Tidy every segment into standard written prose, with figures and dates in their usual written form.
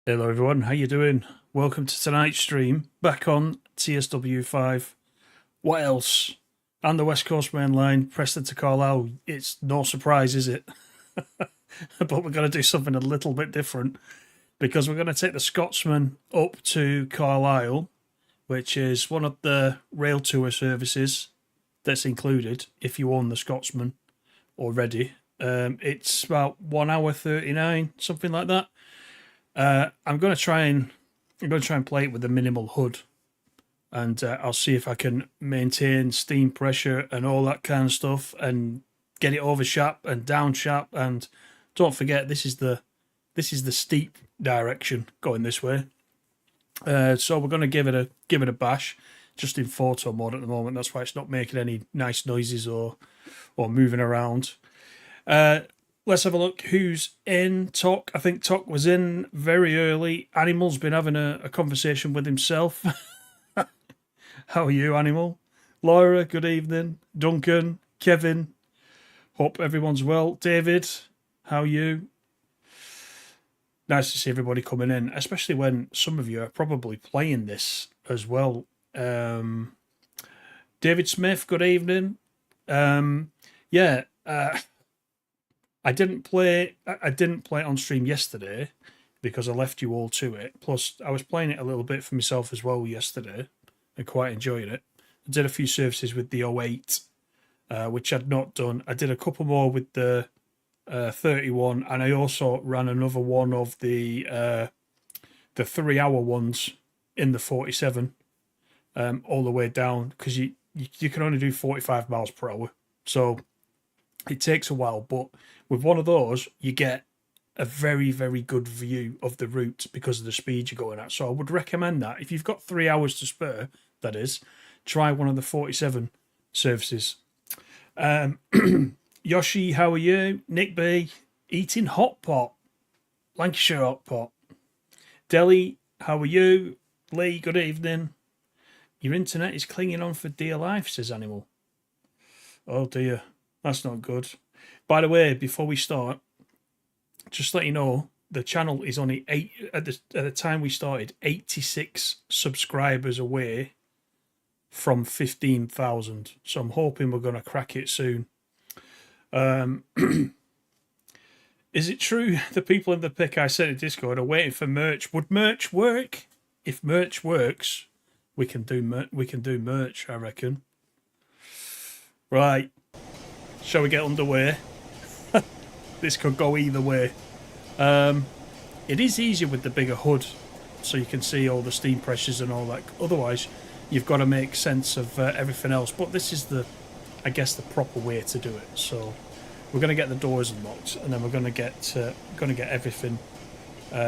Hello everyone, how you doing? Welcome to tonight's stream, back on TSW5. What else? And the West Coast main line, Preston to Carlisle. It's no surprise, is it? But we're going to do something a little bit different, because we're going to take the Scotsman up to Carlisle, which is one of the rail tour services that's included if you own the Scotsman already. It's about 1 hour 39, something like that. I'm going to try and play it with a minimal HUD, and I'll see if I can maintain steam pressure and all that kind of stuff, and get it over Shap and down Shap. And don't forget, this is the steep direction going this way. So we're going to give it a bash, just in photo mode at the moment. That's why it's not making any nice noises or moving around. Let's have a look who's in. Tok, I think Tok was in very early. Animal's been having a conversation with himself. How are you, Animal? Laura, good evening. Duncan, Kevin, hope everyone's well. David, how are you? Nice to see everybody coming in, especially when some of you are probably playing this as well. David Smith, good evening. I didn't play it on stream yesterday because I left you all to it. Plus, I was playing it a little bit for myself as well yesterday and quite enjoying it. I did a few services with the 08, which I'd not done. I did a couple more with the 31, and I also ran another one of the 3-hour ones in the 47, all the way down, because you can only do 45 miles per hour. So it takes a while, but with one of those, you get a very, very good view of the route because of the speed you're going at. So I would recommend that. If you've got 3 hours to spare, that is, try one of the 47 services. Yoshi, how are you? Nick B, eating hot pot. Lancashire hot pot. Delhi, how are you? Lee, good evening. Your internet is clinging on for dear life, says Animal. Oh dear. That's not good. By the way, before we start, just to let you know, the channel is only at the time we started, 86 subscribers away from 15,000. So I'm hoping we're going to crack it soon. Is it true the people in the pic I sent in Discord are waiting for merch? Would merch work? If merch works, we can do merch, I reckon. Right. Shall we get underway? This could go either way. It is easier with the bigger HUD, so you can see all the steam pressures and all that. Otherwise, you've got to make sense of everything else. But this is I guess, the proper way to do it. So we're going to get the doors unlocked, and then we're going to get everything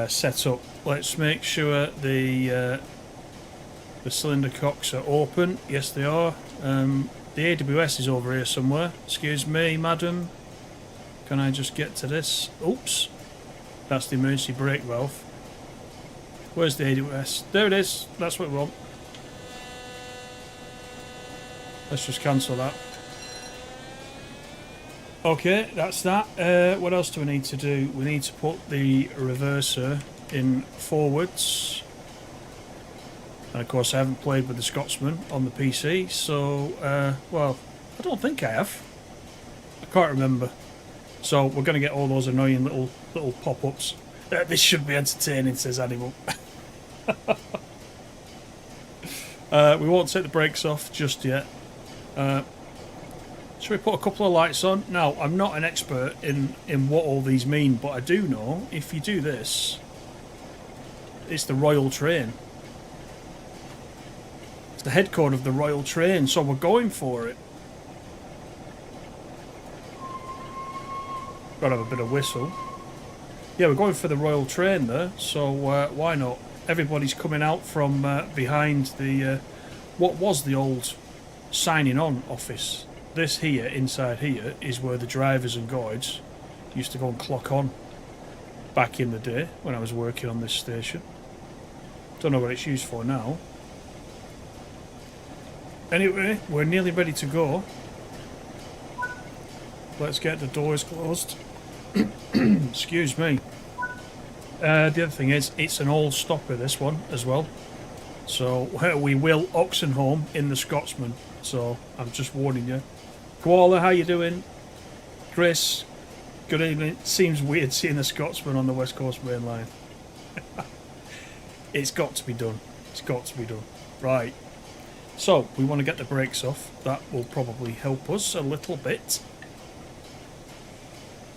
set up. Let's make sure the cylinder cocks are open. Yes, they are. The AWS is over here somewhere. Excuse me, madam. Can I just get to this? Oops. That's the emergency brake valve. Where's the AWS? There it is. That's what we want. Let's just cancel that. Okay, that's that. What else do we need to do? We need to put the reverser in forwards. And of course I haven't played with the Scotsman on the PC, so, well, I don't think I have. I can't remember. So we're going to get all those annoying little pop-ups. This should be entertaining, says Animal. We won't take the brakes off just yet. Should we put a couple of lights on? Now, I'm not an expert in what all these mean, but I do know if you do this, it's the Royal Train. It's the head code of the Royal Train, so we're going for it. Gotta have a bit of whistle. Yeah, we're going for the Royal Train there, so why not? Everybody's coming out from behind the what was the old signing on office. This here, inside here, is where the drivers and guides used to go and clock on back in the day when I was working on this station. Don't know what it's used for now. Anyway, we're nearly ready to go. Let's get the doors closed. Excuse me. The other thing is, it's an all stopper, this one as well. So we will Oxenholme in the Scotsman. So I'm just warning you. Koala, how you doing? Chris, good evening. Seems weird seeing a Scotsman on the West Coast Main Line. It's got to be done. It's got to be done. Right. So we want to get the brakes off. That will probably help us a little bit.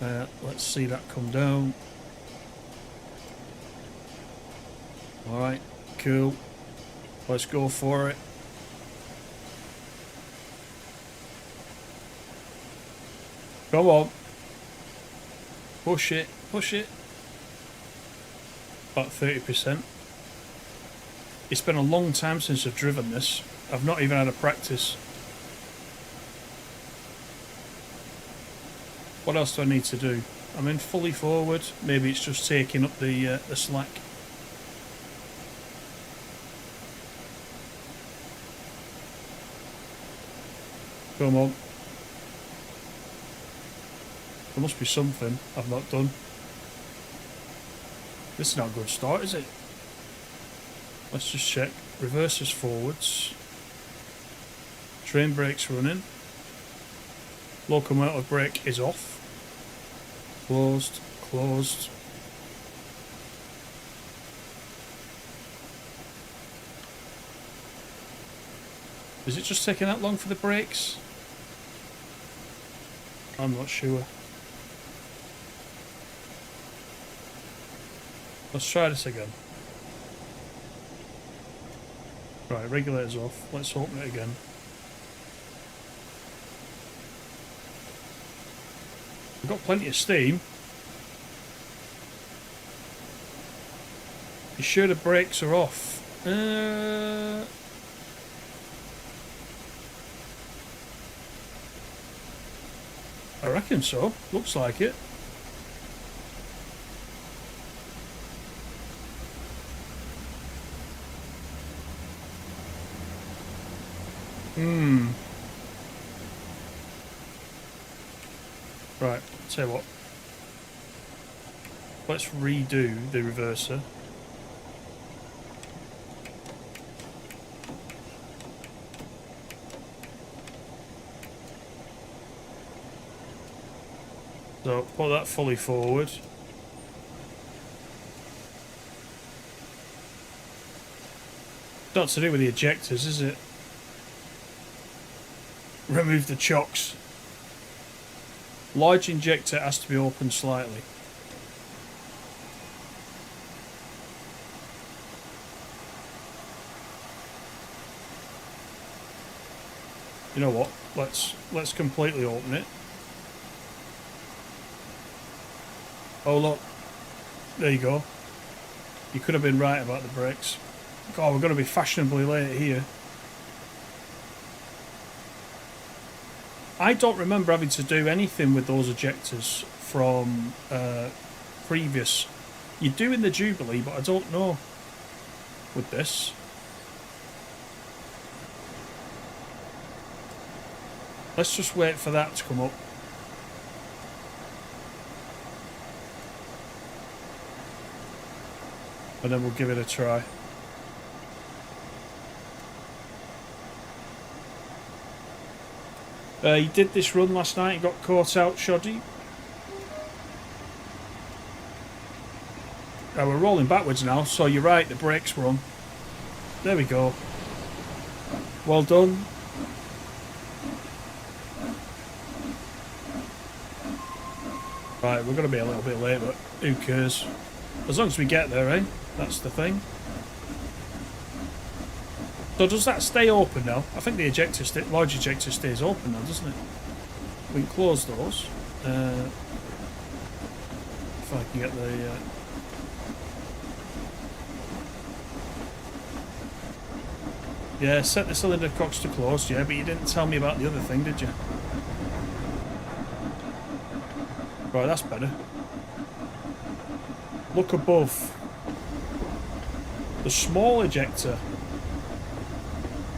Let's see that come down. Alright, cool. Let's go for it. Come on. Push it, push it. About 30%. It's been a long time since I've driven this. I've not even had a practice. What else do I need to do? I'm in fully forward. Maybe it's just taking up the slack. Come on. There must be something I've not done. This is not a good start, is it? Let's just check. Reverses forwards. Train brake's running. Locomotive brake is off. Closed. Closed. Is it just taking that long for the brakes? I'm not sure. Let's try this again. Right, regulator's off. Let's open it again. We've got plenty of steam. You sure the brakes are off? I reckon so. Looks like it. Right, tell you what. Let's redo the reverser. So put that fully forward. Not to do with the ejectors, is it? Remove the chocks. Large injector has to be opened slightly. You know what? Let's completely open it. Oh look, there you go. You could have been right about the brakes. God, we're going to be fashionably late here. I don't remember having to do anything with those ejectors from previous. You do in the Jubilee, but I don't know with this. Let's just wait for that to come up. And then we'll give it a try. He did this run last night, he got caught out shoddy. We're rolling backwards now, so you're right, the brakes were on. There we go. Well done. Right, we're going to be a little bit late, but who cares? As long as we get there, eh? That's the thing. So does that stay open now? I think the ejector, large ejector stays open now, doesn't it? We can close those. If I can get the... Yeah, set the cylinder cocks to closed, yeah, but you didn't tell me about the other thing, did you? Right, that's better. Look above. The small ejector.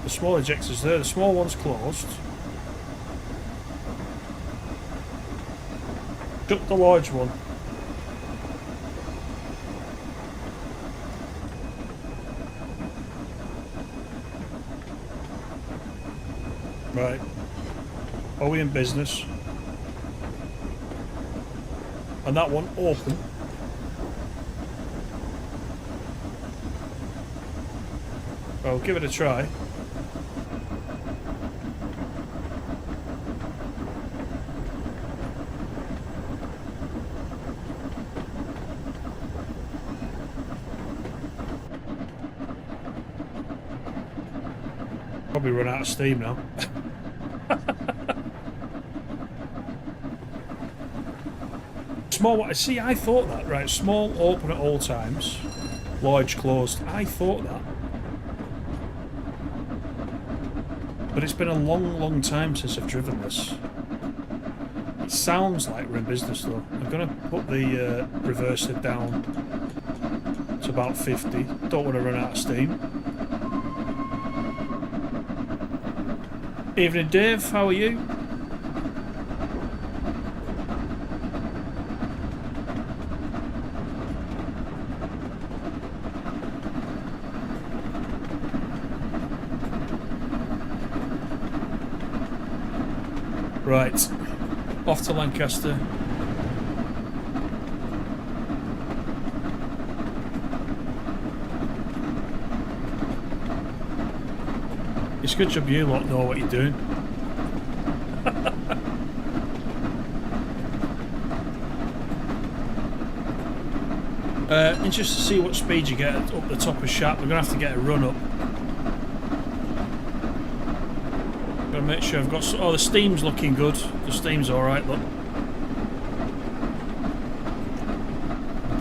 The small ejector's there, the small one's closed. Shut the large one. Right. Are we in business? And that one open. Well, give it a try. Probably run out of steam now. Small, see, I thought that, right? Small, open at all times. Large, closed. I thought that. But it's been a long, long time since I've driven this. It sounds like we're in business though. I'm going to put the reverser down to about 50. Don't want to run out of steam. Evening, Dave. How are you? Right, off to Lancaster. It's a good job you lot know what you're doing. And just to see what speed you get up the top of Shap, we're going to have to get a run up. Gotta make sure I've got... Oh, the steam's looking good. The steam's alright, look.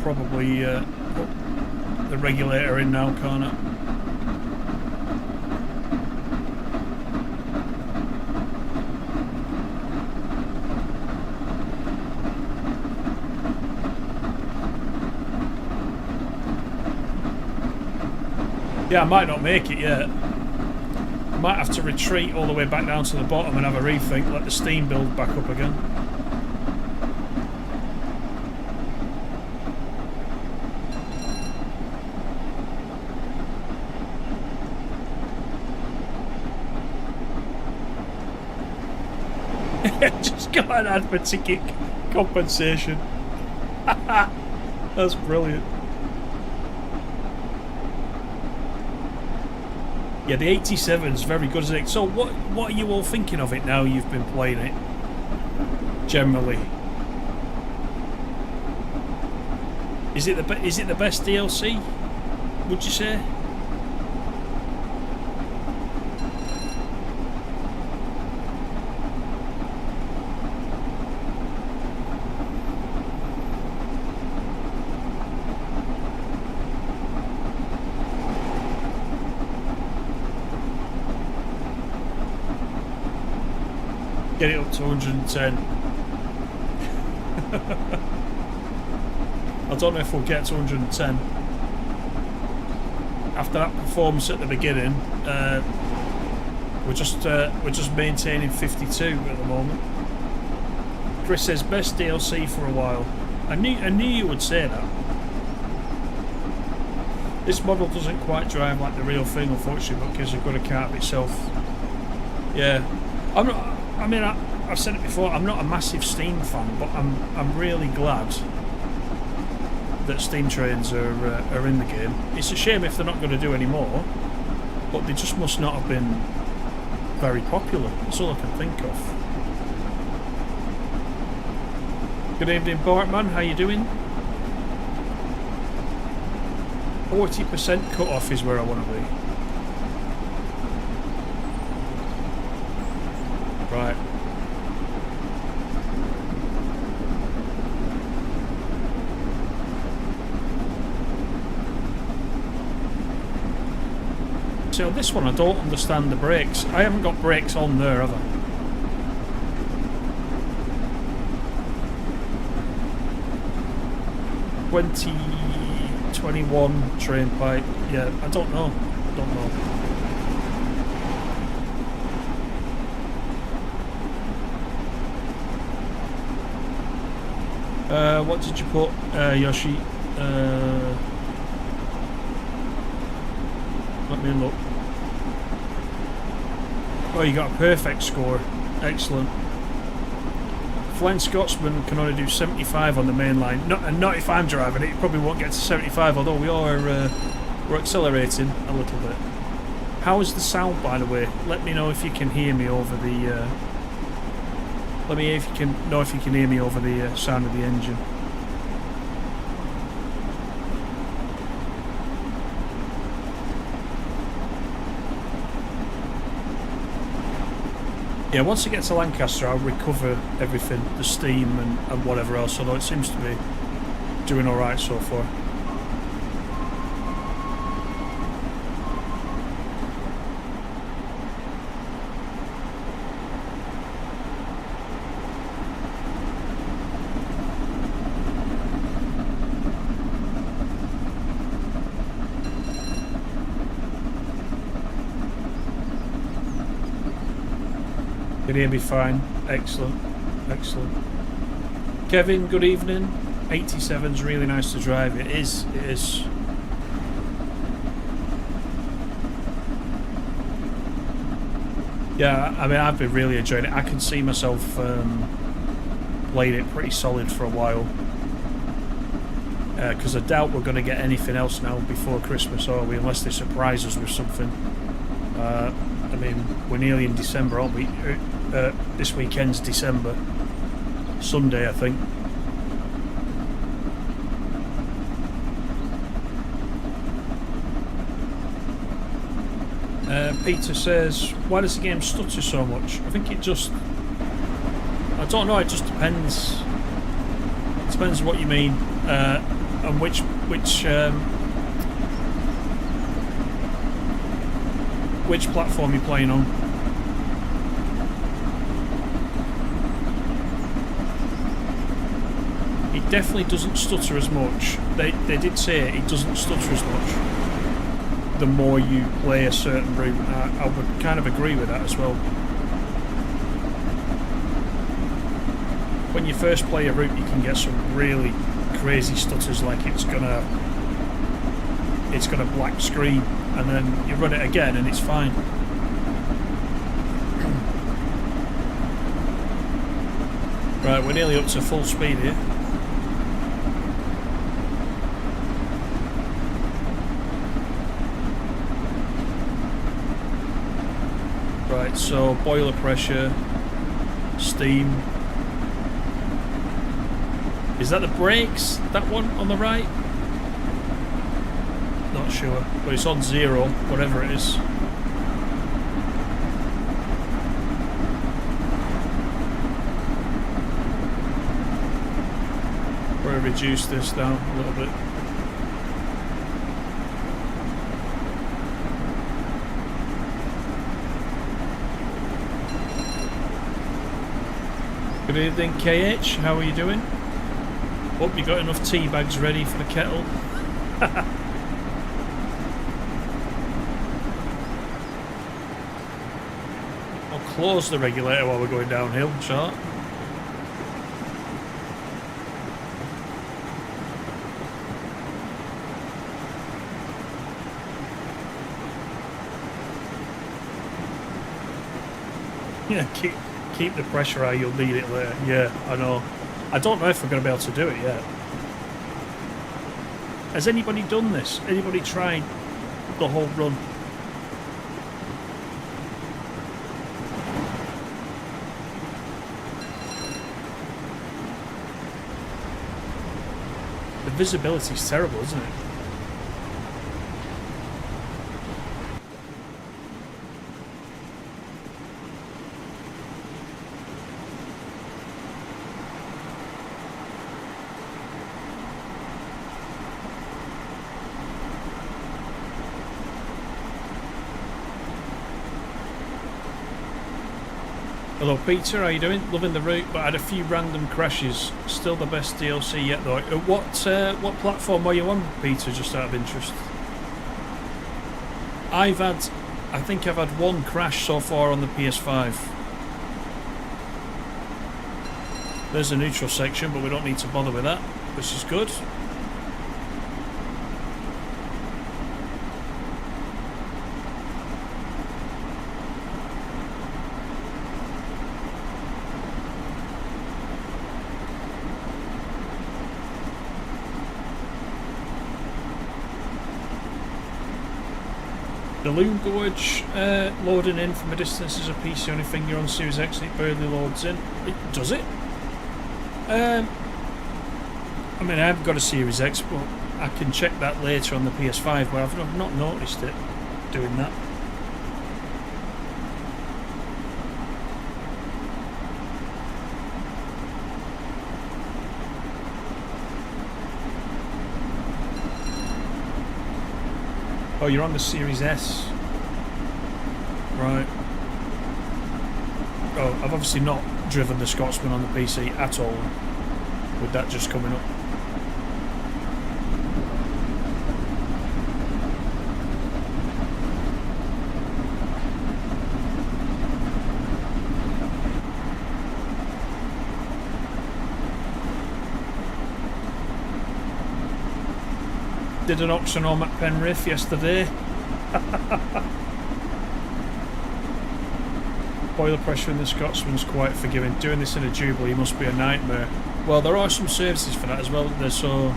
Probably put the regulator in now, can't I? Yeah, I might not make it yet. I might have to retreat all the way back down to the bottom and have a rethink, let the steam build back up again. Just got an ad for ticket compensation. That's brilliant. Yeah, the 87's very good, isn't it? So what are you all thinking of it now you've been playing it? Generally. Is it the best DLC? Would you say? Get it up to 110. I don't know if we'll get to 110. After that performance at the beginning, we're just maintaining 52 at the moment. Chris says best DLC for a while. I knew you would say that. This model doesn't quite drive like the real thing, unfortunately, but gives a good account of itself. Yeah, I'm not. I mean, I've said it before. I'm not a massive Steam fan, but I'm really glad that Steam trains are in the game. It's a shame if they're not going to do any more, but they just must not have been very popular. That's all I can think of. Good evening, Bartman. How you doing? 40% cut off is where I want to be. Right. So this one I don't understand the brakes. I haven't got brakes on there, have I? $20.21 train pipe. Yeah, I don't know. Don't know. What did you put, Yoshi? Let me look. Oh, you got a perfect score. Excellent. Flying Scotsman can only do 75 on the main line. Not if I'm driving it. You probably won't get to 75, although we're accelerating a little bit. How is the sound, by the way? Let me know if you can hear me over the. Let me know if you can hear me over the sound of the engine. Yeah, once it gets to Lancaster, I'll recover everything, the steam and whatever else, although it seems to be doing alright so far. Can hear me fine. Excellent. Excellent. Kevin, good evening. 87's really nice to drive. It is. It is. Yeah, I mean, I've been really enjoying it. I can see myself playing it pretty solid for a while. Because I doubt we're going to get anything else now before Christmas, are we? Unless they surprise us with something. I mean, we're nearly in December, aren't we? This weekend's December. Sunday, I think. Peter says, why does the game stutter so much? I think it just... I don't know, it just depends. It depends what you mean. And which platform you're playing on. It definitely doesn't stutter as much. They did say it doesn't stutter as much the more you play a certain route. I would kind of agree with that as well. When you first play a route, you can get some really crazy stutters, like it's gonna black screen, and then you run it again and it's fine. Right, we're nearly up to full speed here. Right, so boiler pressure, steam. Is that the brakes? That one on the right? Not sure, but it's on 0, whatever it is. We'll reduce this down a little bit. Good evening, KH. How are you doing? Hope you got enough tea bags ready for the kettle. I'll close the regulator while we're going downhill, shall I? Yeah, keep the pressure high, you'll need it later. Yeah, I know. I don't know if we're going to be able to do it yet. Has anybody done this? Anybody tried the whole run? The visibility's terrible, isn't it? Hello Peter, how you doing? Loving the route, but had a few random crashes. Still the best DLC yet though. What platform were you on, Peter, just out of interest? I think I've had one crash so far on the PS5. There's a neutral section, but we don't need to bother with that, which is good. The Loon Gorge loading in from a distance is a PC. The only thing you're on Series X and it barely loads in. Does it? I mean, I haven't got a Series X, but I can check that later on the PS5, but I've not noticed it doing that. Oh, you're on the Series S. Right. Oh, I've obviously not driven the Scotsman on the PC at all, with that just coming up. Did an Oxenham at Penrith yesterday. Boiler pressure in the Scotsman's quite forgiving. Doing this in a Jubilee must be a nightmare. Well, there are some services for that as well. So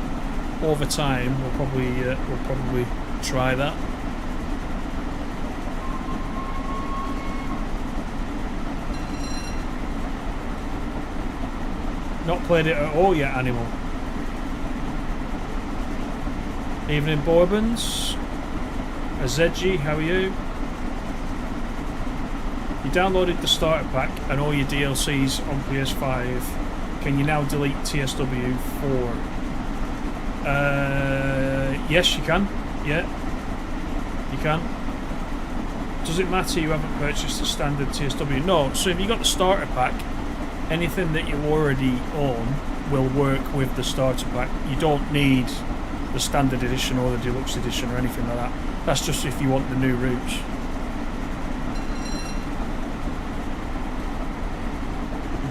over time, we'll probably try that. Not played it at all yet, Animal. Evening Bourbons. Azeji, how are you? You downloaded the starter pack and all your DLCs on PS5. Can you now delete TSW4? Yes, you can. Yeah, you can. Does it matter you haven't purchased the standard TSW? No. So if you got the starter pack, anything that you already own will work with the starter pack. You don't need the standard edition or the deluxe edition or anything like that. That's just if you want the new routes.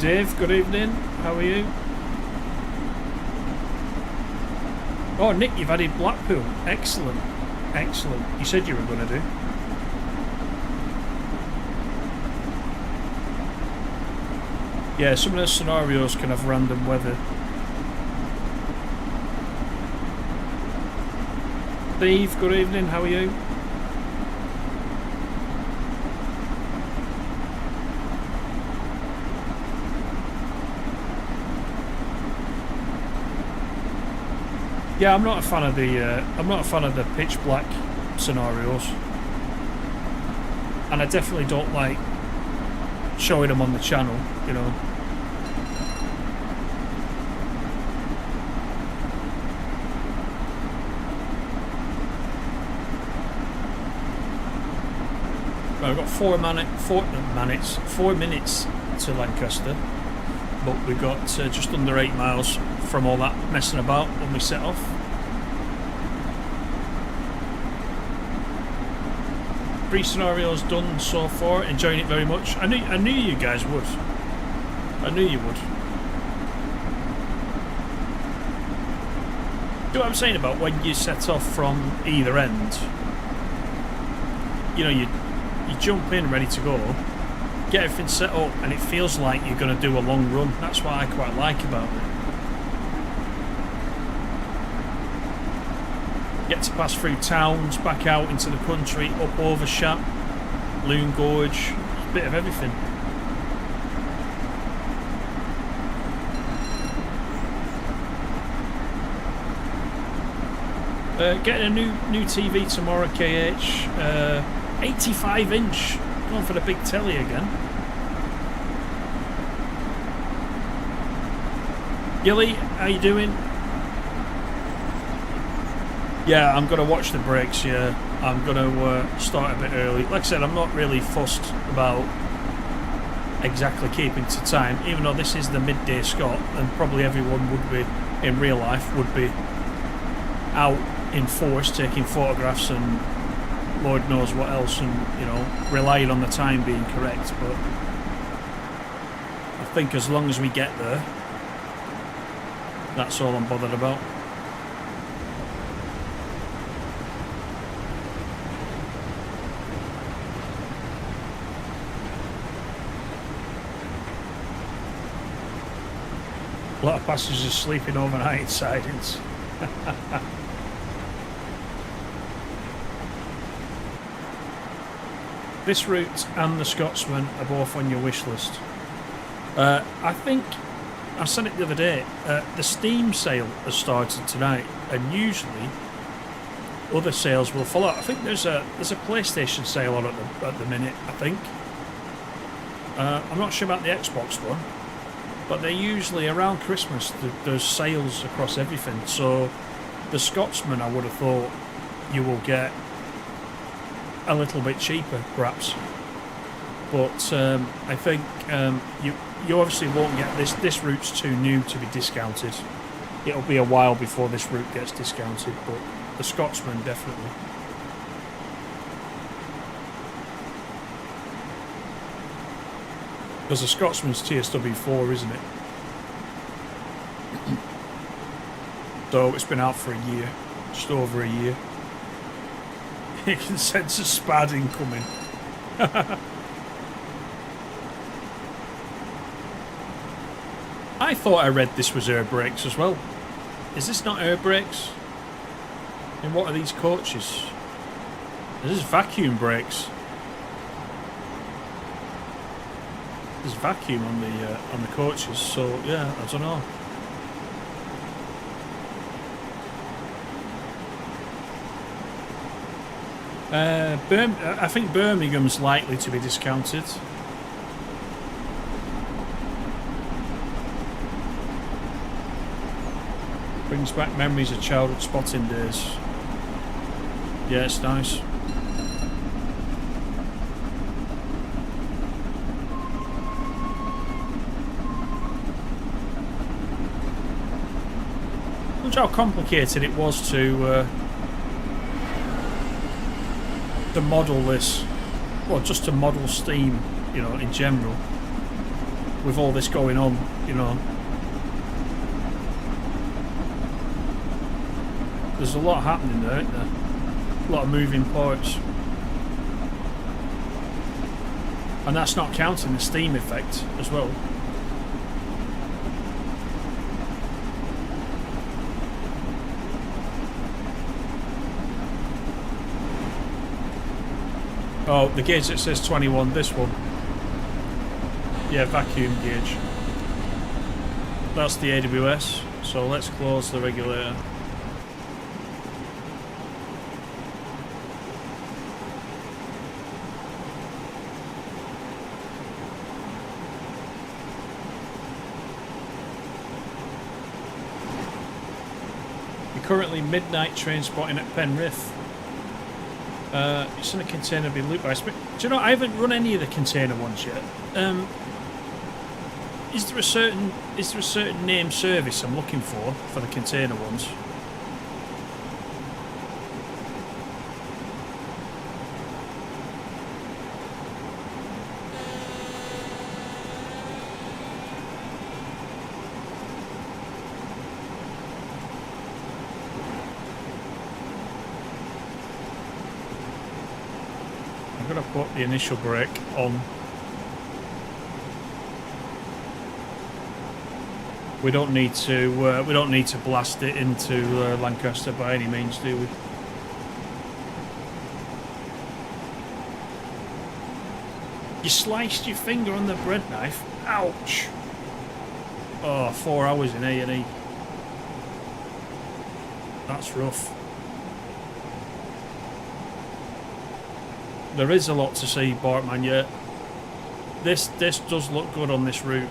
Dave, good evening. How are you? Oh, Nick, you've added Blackpool. Excellent. Excellent. You said you were going to do. Yeah, some of those scenarios can have random weather. Steve, good evening, how are you? Yeah, I'm not a fan of the pitch black scenarios, and I definitely don't like showing them on the channel, you know. I've got 4 minutes to Lancaster, but we've got just under 8 miles from all that messing about when we set off. 3 scenarios done so far, enjoying it very much. I knew you guys would. I knew you would. Do you know what I'm saying about when you set off from either end? You know, you jump in ready to go, get everything set up, and it feels like you're going to do a long run. That's what I quite like about it. Get to pass through towns, back out into the country, up over Shap, Loon Gorge, a bit of everything. Getting a new TV tomorrow, KH. 85 inch. Going for the big telly again. Gilly, how you doing? Yeah, I'm going to watch the breaks, yeah. I'm going to start a bit early. Like I said, I'm not really fussed about exactly keeping to time, even though this is the Mid-Day Scot, and probably everyone would be, in real life, would be out in force taking photographs and Lord knows what else, and you know, relying on the time being correct. But I think as long as we get there, that's all I'm bothered about. A lot of passengers sleeping overnight in sidings. this route and the Scotsman are both on your wish list. I think I said it the other day. The Steam sale has started tonight, and usually other sales will follow. I think there's a PlayStation sale on at the minute. I think. I'm not sure about the Xbox one, but they're usually around Christmas. There's sales across everything. So the Scotsman, I would have thought, you will get a little bit cheaper, perhaps. But I think you obviously won't get this. This route's too new to be discounted. It'll be a while before this route gets discounted, but the Scotsman definitely. Because the Scotsman's TSW4, isn't it? So it's been out for a year, just over a year. You can sense a spad incoming. I thought I read this was air brakes as well. Is this not air brakes? And what are these coaches? This is vacuum brakes. There's vacuum on the coaches, so yeah, I don't know. I think Birmingham's likely to be discounted. Brings back memories of childhood spotting days. Yeah, it's nice. Look how complicated it was to model this. Well, just to model Steam, you know, in general. With all this going on, you know. There's a lot happening there, isn't there? A lot of moving parts. And that's not counting the steam effect as well. Oh, the gauge that says 21, this one. Yeah, vacuum gauge. That's the AWS, so let's close the regulator. Currently midnight train spotting at Penrith. It's in a container being looped by. Do you know, I haven't run any of the container ones yet. Is there a certain name service I'm looking for the container ones? I'm going to put the initial brake on. We don't need to blast it into Lancaster by any means, do we? You sliced your finger on the bread knife. Ouch! Oh, 4 hours in A&E. That's rough. There is a lot to see, Bartman, yet. This does look good on this route.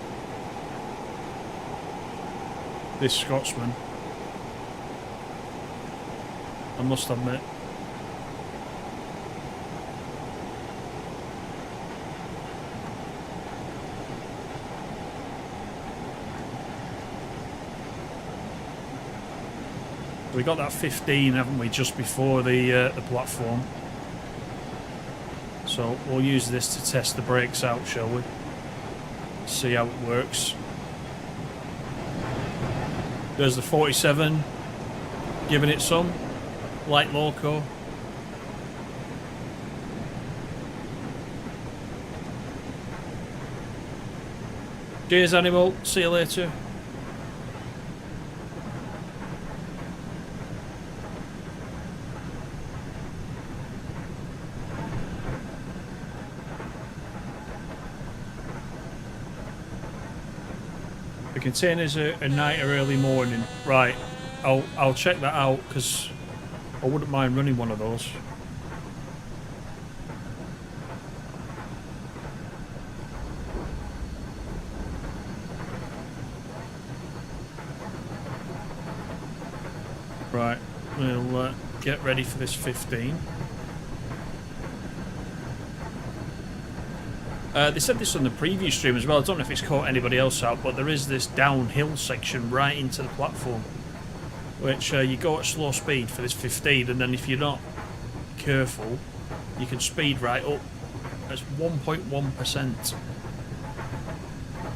This Scotsman. I must admit. We got that 15, haven't we, just before the platform. So we'll use this to test the brakes out, shall we? See how it works. There's the 47, giving it some. Light loco. Cheers, animal. See you later. The containers are a night or early morning. Right, I'll check that out because I wouldn't mind running one of those. Right, we'll get ready for this 15. They said this on the previous stream as well. I don't know if it's caught anybody else out, but there is this downhill section right into the platform, which you go at slow speed for this 15, and then if you're not careful, you can speed right up. That's 1.1%.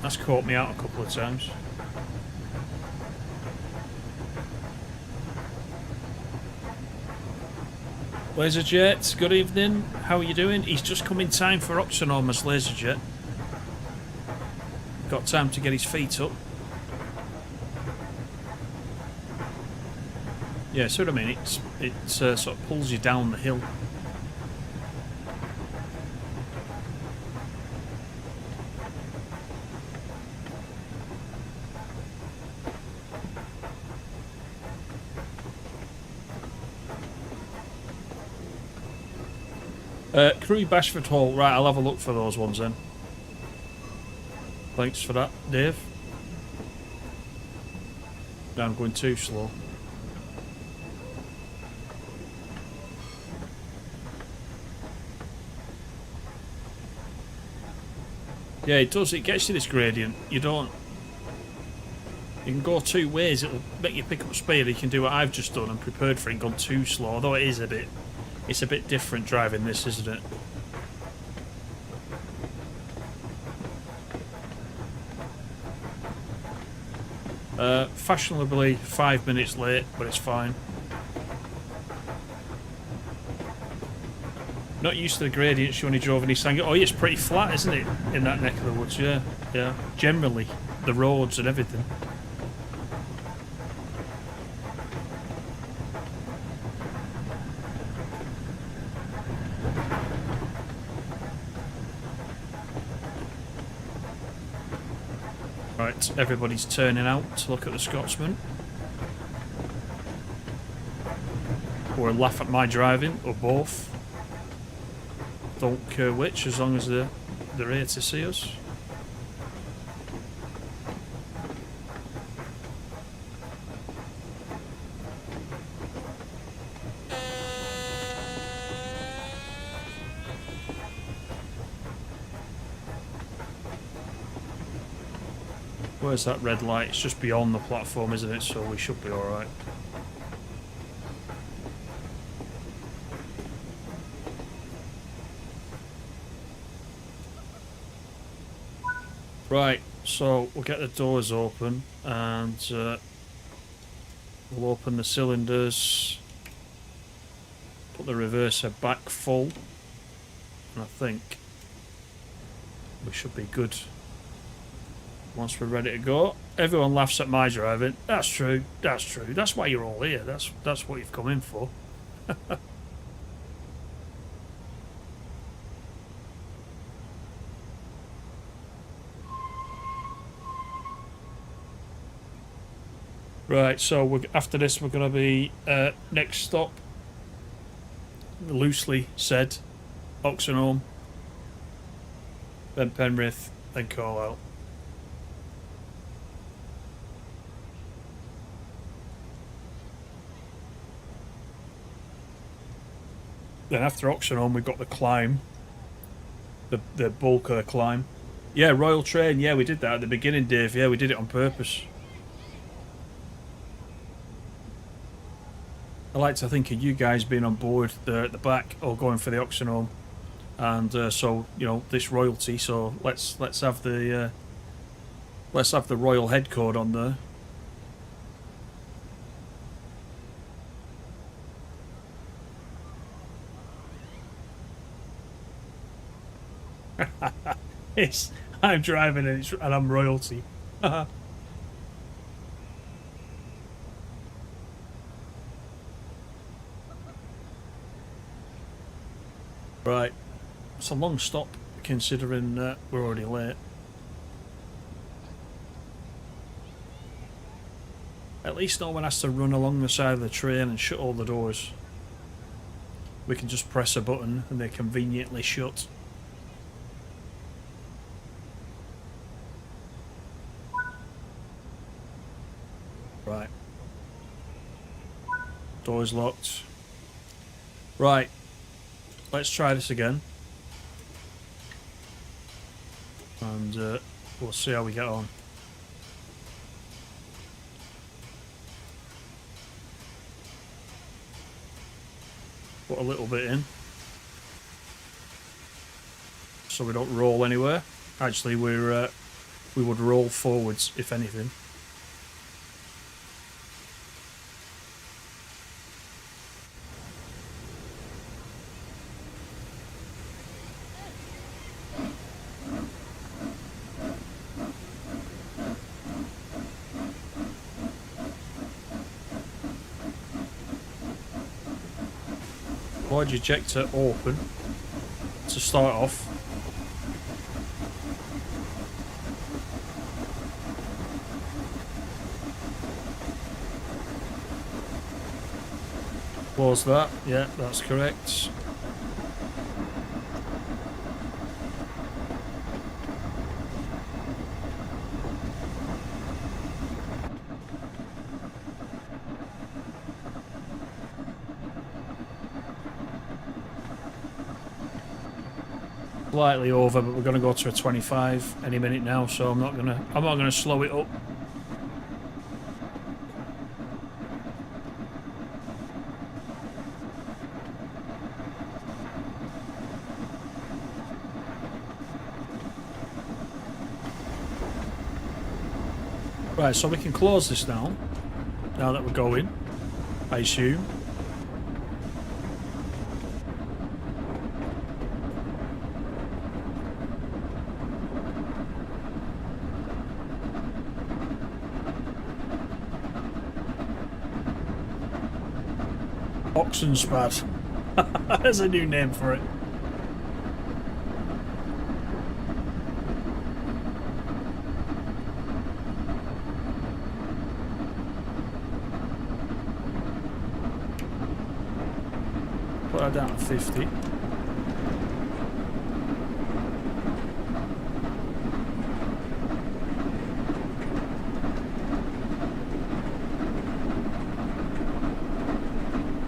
That's caught me out a couple of times. Laserjet, good evening. How are you doing? He's just come in time for Oxenormus Laserjet. Got time to get his feet up. Yeah, so what I mean, it sort of pulls you down the hill. Crew Bashford Hall. Right, I'll have a look for those ones then. Thanks for that, Dave. No, I'm going too slow. Yeah, it does. It gets you this gradient. You don't... You can go two ways. It'll make you pick up speed. You can do what I've just done and prepared for it and gone too slow. Although it is a bit... It's a bit different driving this, isn't it? Fashionably 5 minutes late, but it's fine. Not used to the gradients you only drove in East Anglia. Oh, yeah, it's pretty flat, isn't it? In that neck of the woods, yeah. Yeah. Generally, the roads and everything. Right, everybody's turning out to look at the Scotsman. Or laugh at my driving, or both. Don't care which, as long as they're here to see us. Where's that red light? It's just beyond the platform, isn't it? So we should be alright. Right, so we'll get the doors open and we'll open the cylinders, put the reverser back full, and I think we should be good once we're ready to go. Everyone laughs at my driving. That's true, that's true. That's why you're all here. That's what you've come in for. Right, so after this we're going to be next stop, loosely said, Oxenholme, then Penrith, then Carlisle. Then after Oxenholme we've got the climb, the bulk of the climb. Yeah, Royal Train, yeah, we did that at the beginning, Dave. Yeah, we did it on purpose. I like to think of you guys being on board there at the back or going for the Oxenholme, and so you know this royalty. So let's have the royal head code on there. I'm driving and I'm royalty. Right, it's a long stop considering we're already late. At least no one has to run along the side of the train and shut all the doors. We can just press a button and they're conveniently shut. Right. Door's locked. Right. Let's try this again. And we'll see how we get on. Put a little bit in. So we don't roll anywhere. Actually, we would roll forwards, if anything. Large ejector open to start off. Close that, yeah, that's correct. Slightly over, but we're going to go to a 25 any minute now, so I'm not gonna slow it up. Right, so we can close this now that we're going, I assume. Oxen Spad. There's a new name for it. Put that down to 50.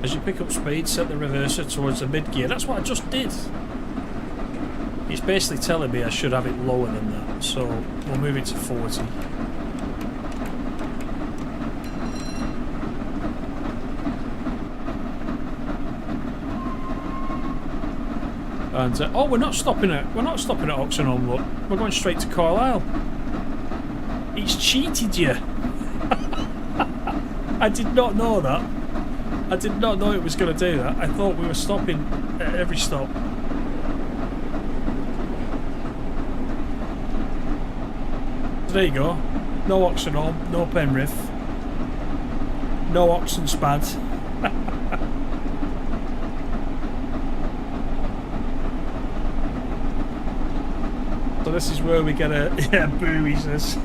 As you pick up speed, set the reverser towards the mid gear. That's what I just did. It's basically telling me I should have it lower than that, so we'll move it to 40. And oh, we're not stopping at Oxenholme, look. We're going straight to Carlisle. He's cheated you. I did not know that. I did not know it was going to do that. I thought we were stopping at every stop. So there you go. No Oxenholme, no Penrith, no Oxen Spad. So this is where we get a... Yeah, boo, he says.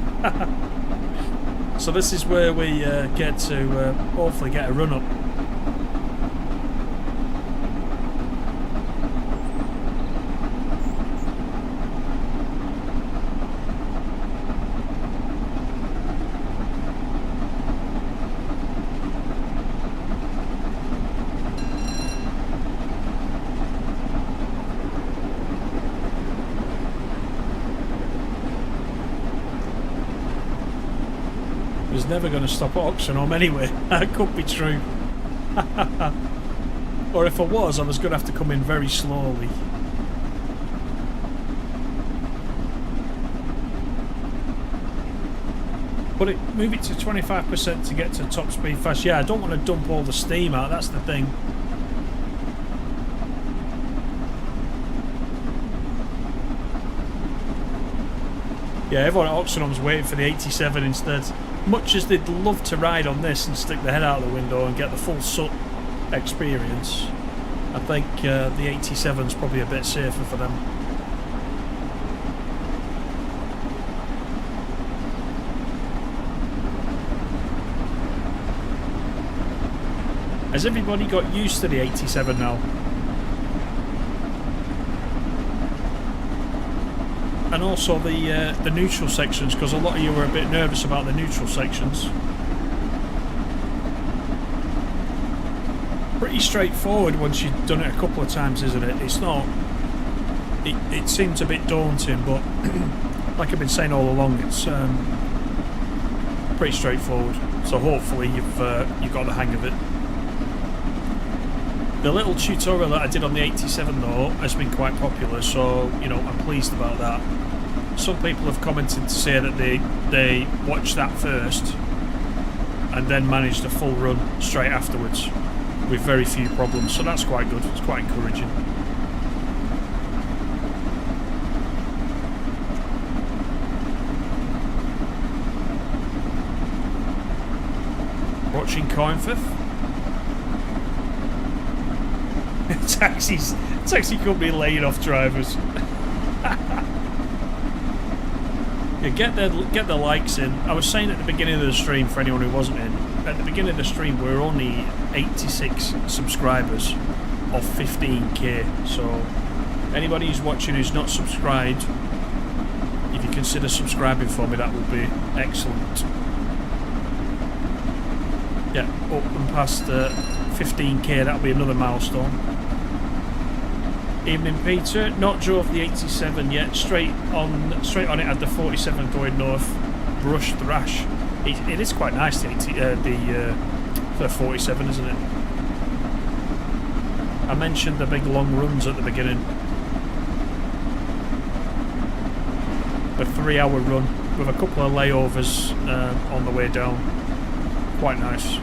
So this is where we get to hopefully get a run-up. Never going to stop at Oxenholme anyway. That could be true. Or if I was going to have to come in very slowly. But move it to 25% to get to top speed fast. Yeah, I don't want to dump all the steam out, that's the thing. Yeah, everyone at Oxenholme's waiting for the 87 instead. Much as they'd love to ride on this and stick their head out the window and get the full SUT experience, I think the 87's probably a bit safer for them. Has everybody got used to the 87 now? And also the neutral sections, because a lot of you were a bit nervous about the neutral sections. Pretty straightforward once you've done it a couple of times, isn't it? It's not... It seems a bit daunting, but like I've been saying all along, it's pretty straightforward. So hopefully you've got the hang of it. The little tutorial that I did on the 87 though has been quite popular, so you know, I'm pleased about that. Some people have commented to say that they watched that first and then managed a full run straight afterwards with very few problems, so that's quite good. It's quite encouraging. Watching Coinfith. Taxi company laying off drivers. Yeah, get the likes in. I was saying at the beginning of the stream, for anyone who wasn't in, at the beginning of the stream we're only 86 subscribers of 15k, so anybody who's watching who's not subscribed, if you consider subscribing for me, that would be excellent. Yeah, up and past 15k, that'll be another milestone. Evening Peter, not drove the 87 yet, straight on it had the 47 going north, brush thrash. It is quite nice, the 47, isn't it? I mentioned the big long runs at the beginning. A 3-hour run with a couple of layovers on the way down. Quite nice.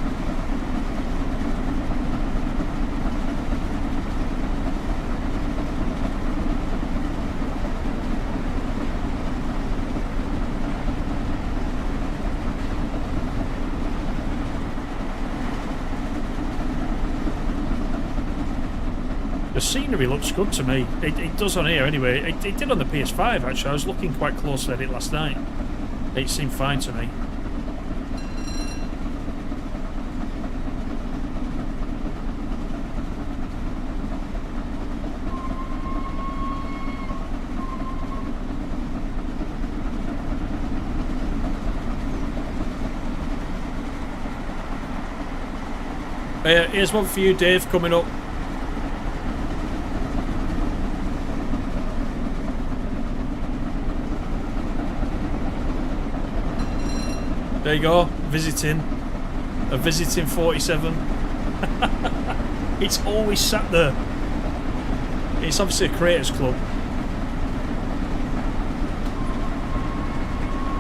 The scenery looks good to me. It does on here anyway. It did on the PS5 actually. I was looking quite closely at it last night. It seemed fine to me. Here's one for you, Dave, coming up. There you go, visiting. A visiting 47. It's always sat there. It's obviously a creators club.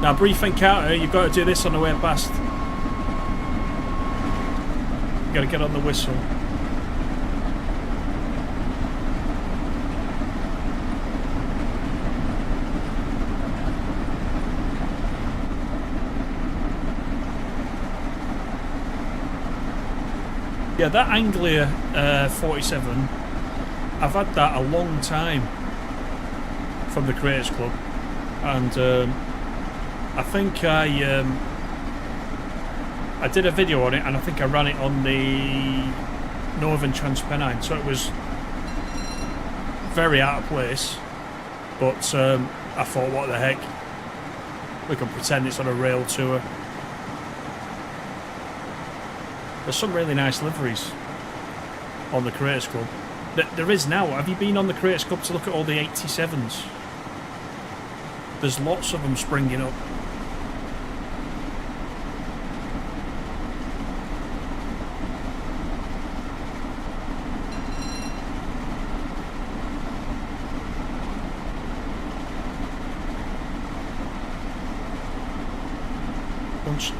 Now, brief encounter, you've got to do this on the way past. Got to get on the whistle. Yeah, that Anglia 47, I've had that a long time from the Creators Club, and I think I did a video on it, and I think I ran it on the Northern Transpennine, so it was very out of place, but I thought, what the heck, we can pretend it's on a rail tour. There's some really nice liveries on the Creators Club. There is now. Have you been on the Creators Club to look at all the 87s? There's lots of them springing up.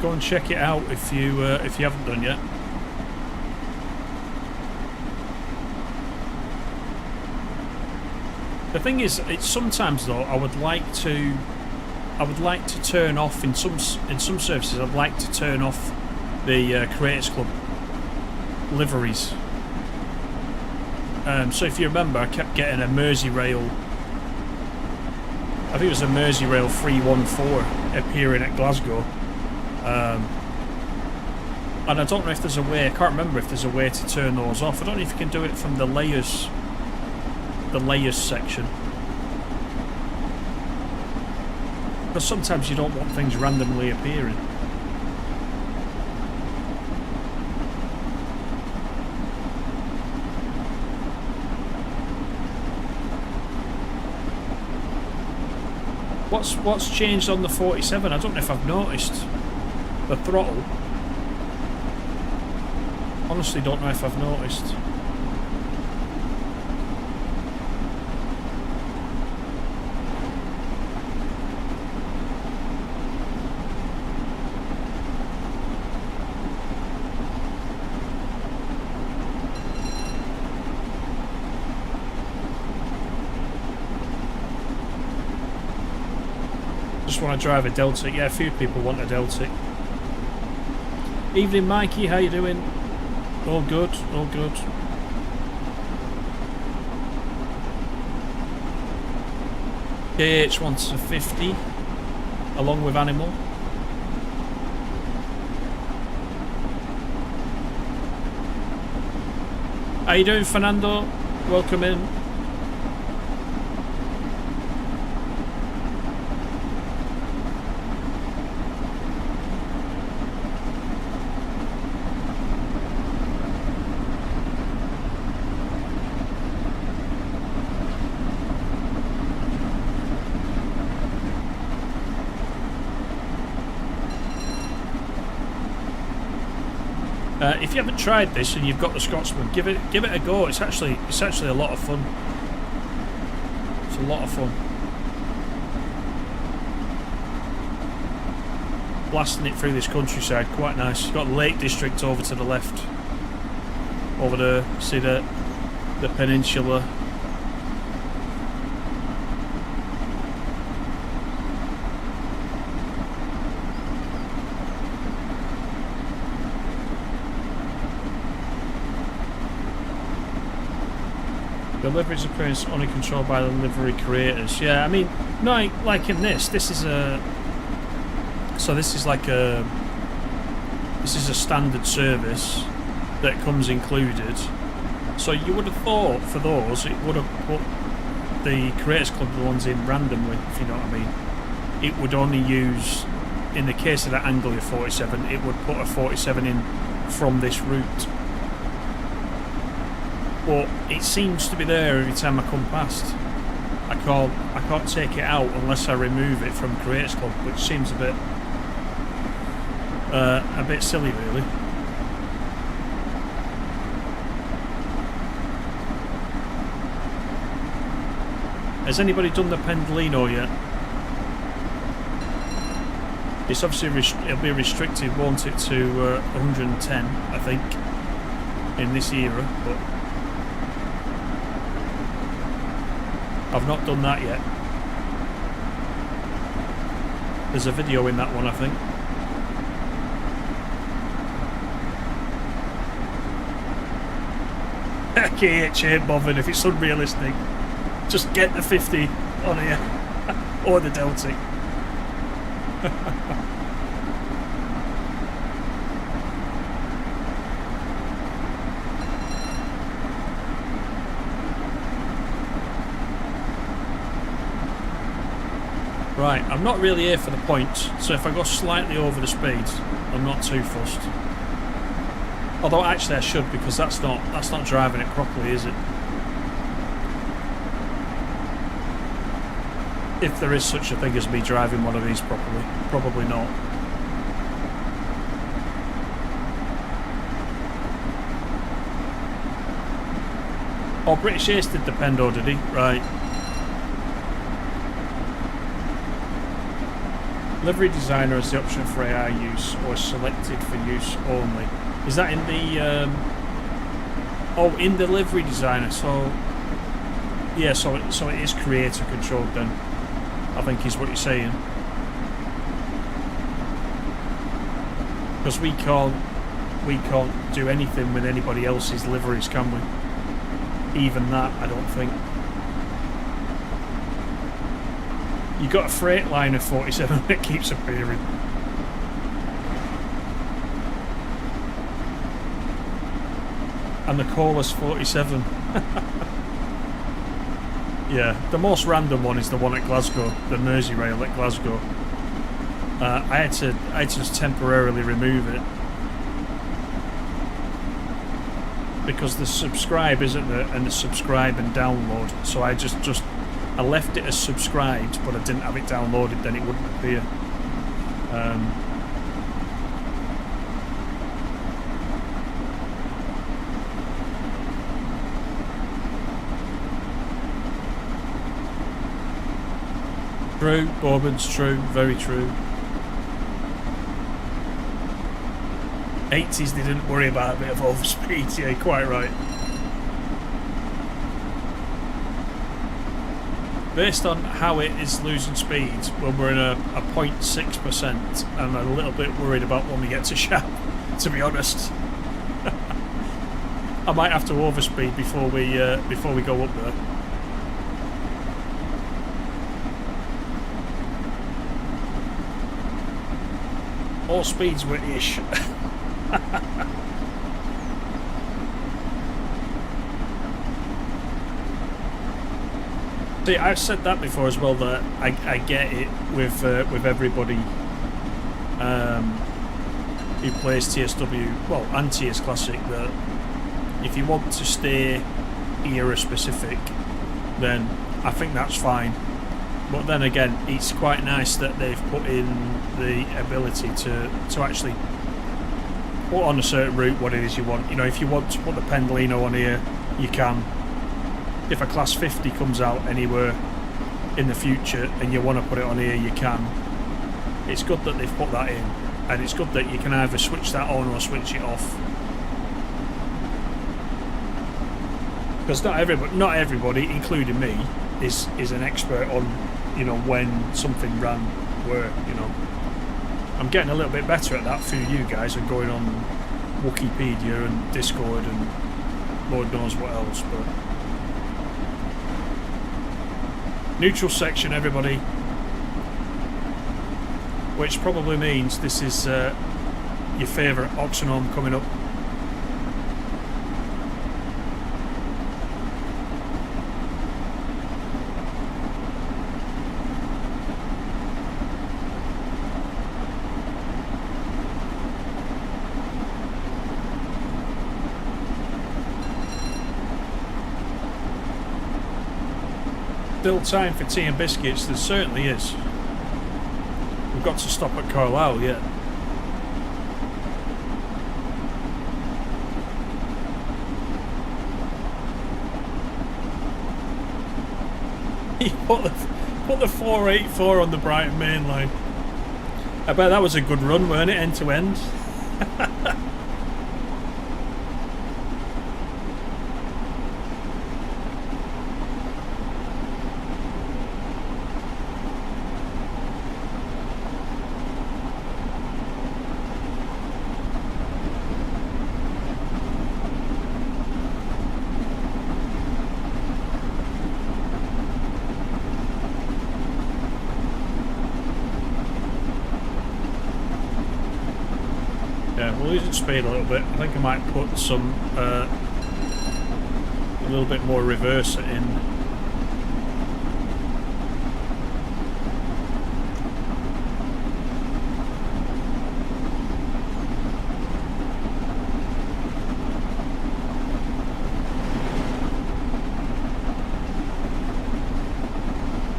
Go and check it out if you haven't done yet. The thing is, it's sometimes though I would like to turn off in some services. I'd like to turn off the Creators Club liveries. So if you remember, I kept getting a Merseyrail. I think it was a Merseyrail 314 appearing at Glasgow. And I don't know if there's a way, I can't remember if there's a way to turn those off. I don't know if you can do it from the layers section. Because sometimes you don't want things randomly appearing. What's changed on the 47? I don't know if I've noticed. The throttle. Honestly, don't know if I've noticed. Just want to drive a Deltic. Yeah, a few people want a Deltic. Evening, Mikey. How you doing? All good, all good. KH wants a 50, along with Animal. How you doing, Fernando? Welcome in. If you haven't tried this and you've got the Scotsman, give it a go. It's actually a lot of fun. It's a lot of fun. Blasting it through this countryside, quite nice. You've got Lake District over to the left. Over there, see the peninsula. The livery's appearance only controlled by the livery creators. Yeah, I mean, no, like in this is a... So this is like a... This is a standard service that comes included. So you would have thought for those, it would have put the Creators Club the ones in randomly, if you know what I mean. It would only use, in the case of that Anglia 47, it would put a 47 in from this route. But it seems to be there every time I come past. I can't take it out unless I remove it from Creators Club, which seems a bit silly, really. Has anybody done the Pendolino yet? It's obviously it'll be restricted, won't it, to 110, I think, in this era, but I've not done that yet. There's a video in that one, I think. KH ain't bothered if it's unrealistic. Just get the 50 on here. Or the Deltic. Right, I'm not really here for the points, so if I go slightly over the speed, I'm not too fussed. Although actually I should, because that's not driving it properly, is it? If there is such a thing as me driving one of these properly, probably not. Oh, British Ace did the Pendo, did he? Right. Livery designer has the option for AI use or selected for use only. Is that in the oh, in the livery designer? So yeah, so it is creator controlled then, I think is what you're saying. Because we can't do anything with anybody else's liveries, can we? Even that, I don't think. You got a Freightliner 47 that keeps appearing. And the Corliss 47. Yeah, the most random one is the one at Glasgow, the Merseyrail at Glasgow. I had to just temporarily remove it because the subscribe isn't there, and the subscribe and download. So I I left it as subscribed, but I didn't have it downloaded. Then it wouldn't appear. True, Bourbon's true, very true. 80s they didn't worry about a bit of overspeed, yeah, quite right. Based on how it is losing speed when we're in a 0.6%, I'm a little bit worried about when we get to Shap, to be honest. I might have to overspeed before we go up there. All speeds were ish. See, I've said that before as well, that I get it with everybody who plays TSW, well, and TS Classic, that if you want to stay era specific, then I think that's fine. But then again, it's quite nice that they've put in the ability to actually put on a certain route what it is you want. You know, if you want to put the Pendolino on here, you can. If a Class 50 comes out anywhere in the future and you want to put it on here, you can. It's good that they've put that in, and it's good that you can either switch that on or switch it off. Because not everybody, including me, is an expert on, you know, when something ran where, you know. I'm getting a little bit better at that through you guys and going on Wikipedia and Discord and Lord knows what else, but neutral section, everybody, which probably means this is your favourite Oxenholme coming up. Still time for tea and biscuits, there certainly is. We've got to stop at Carlisle yet. He put the 484 on the Brighton main line. I bet that was a good run, weren't it, end to end? Losing speed a little bit. I think I might put some a little bit more reverser in.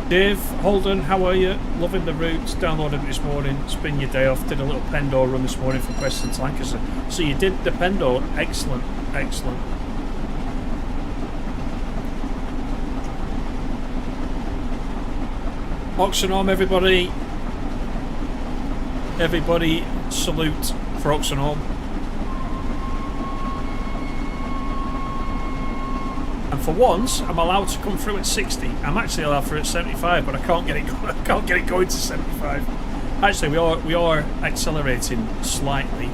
Dave Holden, how are you? Loving the routes, downloaded it this morning. It's been your day off. Did a little Pendor run this morning for Preston and Lancaster. So you did the Pendor. Excellent, excellent. Oxenholme, everybody. Everybody, salute for Oxenholme. And for once, I'm allowed to come through at 60. I'm actually allowed through at 75, but I can't get it. I can't get it going to 75. Actually, we are accelerating slightly.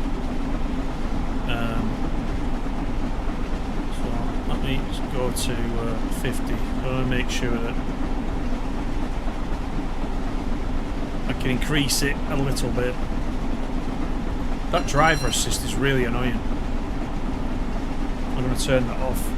So let me go to 50. I want to make sure that I can increase it a little bit. That driver assist is really annoying. I'm going to turn that off.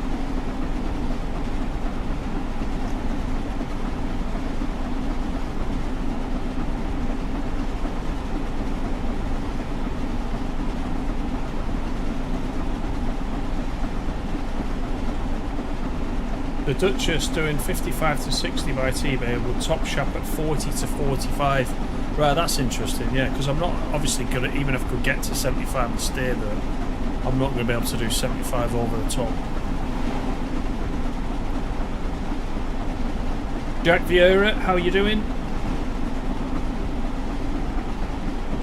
The Duchess doing 55 to 60 by T-Bay will top Shap at 40 to 45. Right, that's interesting, yeah, because I'm not obviously going to, even if I could get to 75 and stay there, I'm not going to be able to do 75 over the top. Jack Vieira, how are you doing?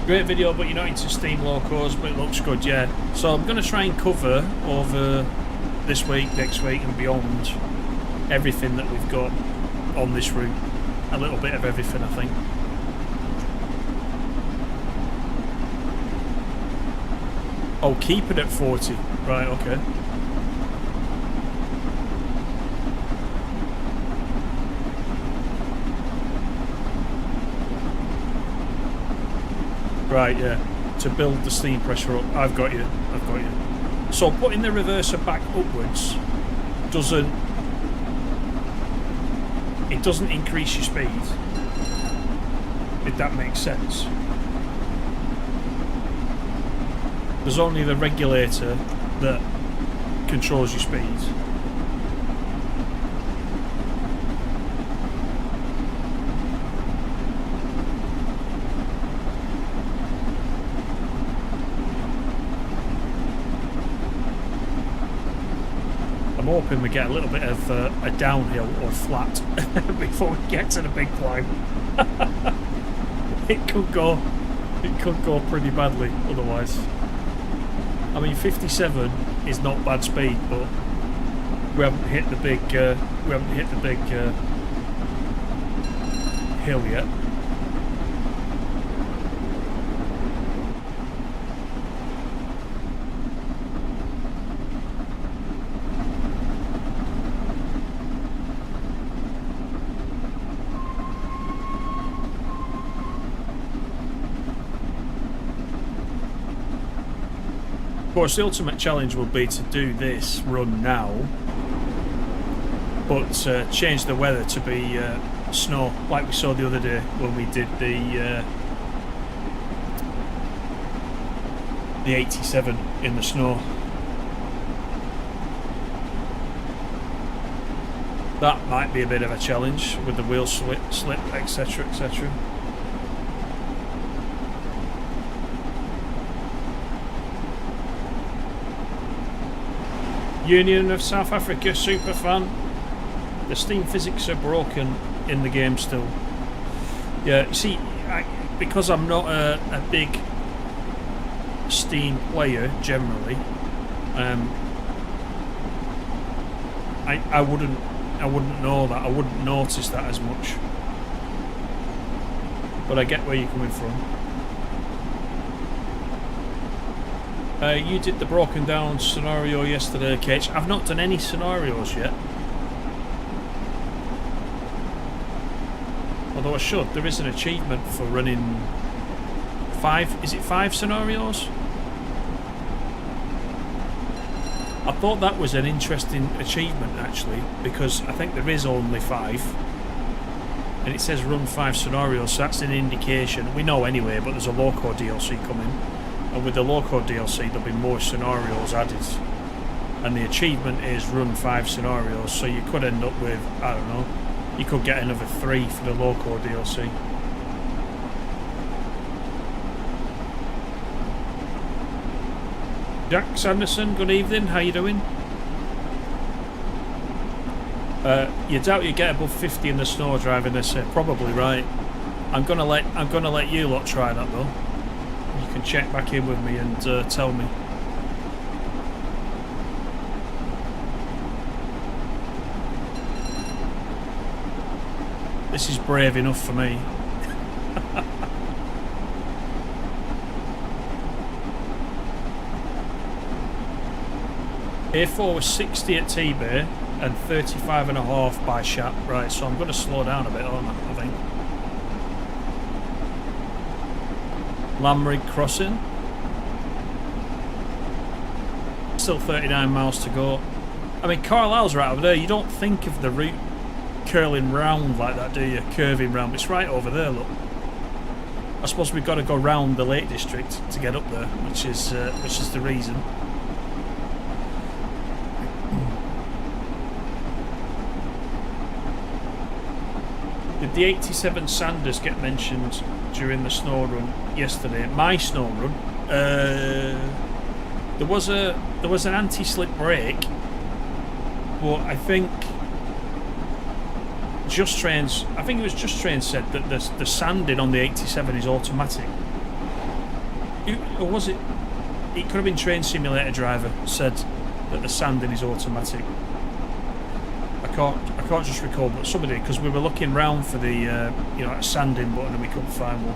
Great video, but you're not into Steam locos, but it looks good, yeah. So I'm going to try and cover over this week, next week and beyond everything that we've got on this route. A little bit of everything, I think. Oh, keep it at 40. Right, okay. Right, yeah. To build the steam pressure up. I've got you. I've got you. So putting the reverser back upwards doesn't increase your speed, if that makes sense. There's only the regulator that controls your speed. I'm hoping we get a little bit of a downhill or flat before we get to the big climb. It could go pretty badly otherwise. I mean, 57 is not bad speed, but we haven't hit the big hill yet. Of course, the ultimate challenge will be to do this run now, but change the weather to be snow, like we saw the other day when we did the 87 in the snow. That might be a bit of a challenge with the wheel slip, etc, etc. Union of South Africa super fan. The steam physics are broken in the game still. Yeah, you see, because I'm not a big Steam player generally, I wouldn't know that. I wouldn't notice that as much. But I get where you're coming from. You did the broken down scenario yesterday, Kate. I've not done any scenarios yet. Although I should. There is an achievement for running 5. Is it 5 scenarios? I thought that was an interesting achievement actually, because I think there is only 5. And it says run 5 scenarios, so that's an indication. We know anyway, but there's a loco DLC coming. And with the loco DLC there'll be more scenarios added, and the achievement is run 5 scenarios, so you could end up with, I don't know, you could get another 3 for the loco DLC. Jack Sanderson, good evening, how you doing? You doubt you get above 50 in the snow driving this, probably right. I'm gonna let you lot try that though. You can check back in with me and tell me. This is brave enough for me. A4 was 60 at T-Bay and 35.5 by Shap. Right, so I'm going to slow down a bit, aren't I think. Lamrig crossing. Still 39 miles to go. I mean, Carlisle's right over there. You don't think of the route curling round like that, do you? Curving round. It's right over there, look. I suppose we've got to go round the Lake District to get up there, which is the reason. Did the 87 Sanders get mentioned during the snow run yesterday? My snow run? There was an anti-slip brake, but I think Just Trains. I think it was Just Trains said that the sanding on the 87 is automatic. Or was it? It could have been Train Simulator Driver said that the sanding is automatic. I can't just recall, but somebody, because we were looking round for the a sanding button and we couldn't find one.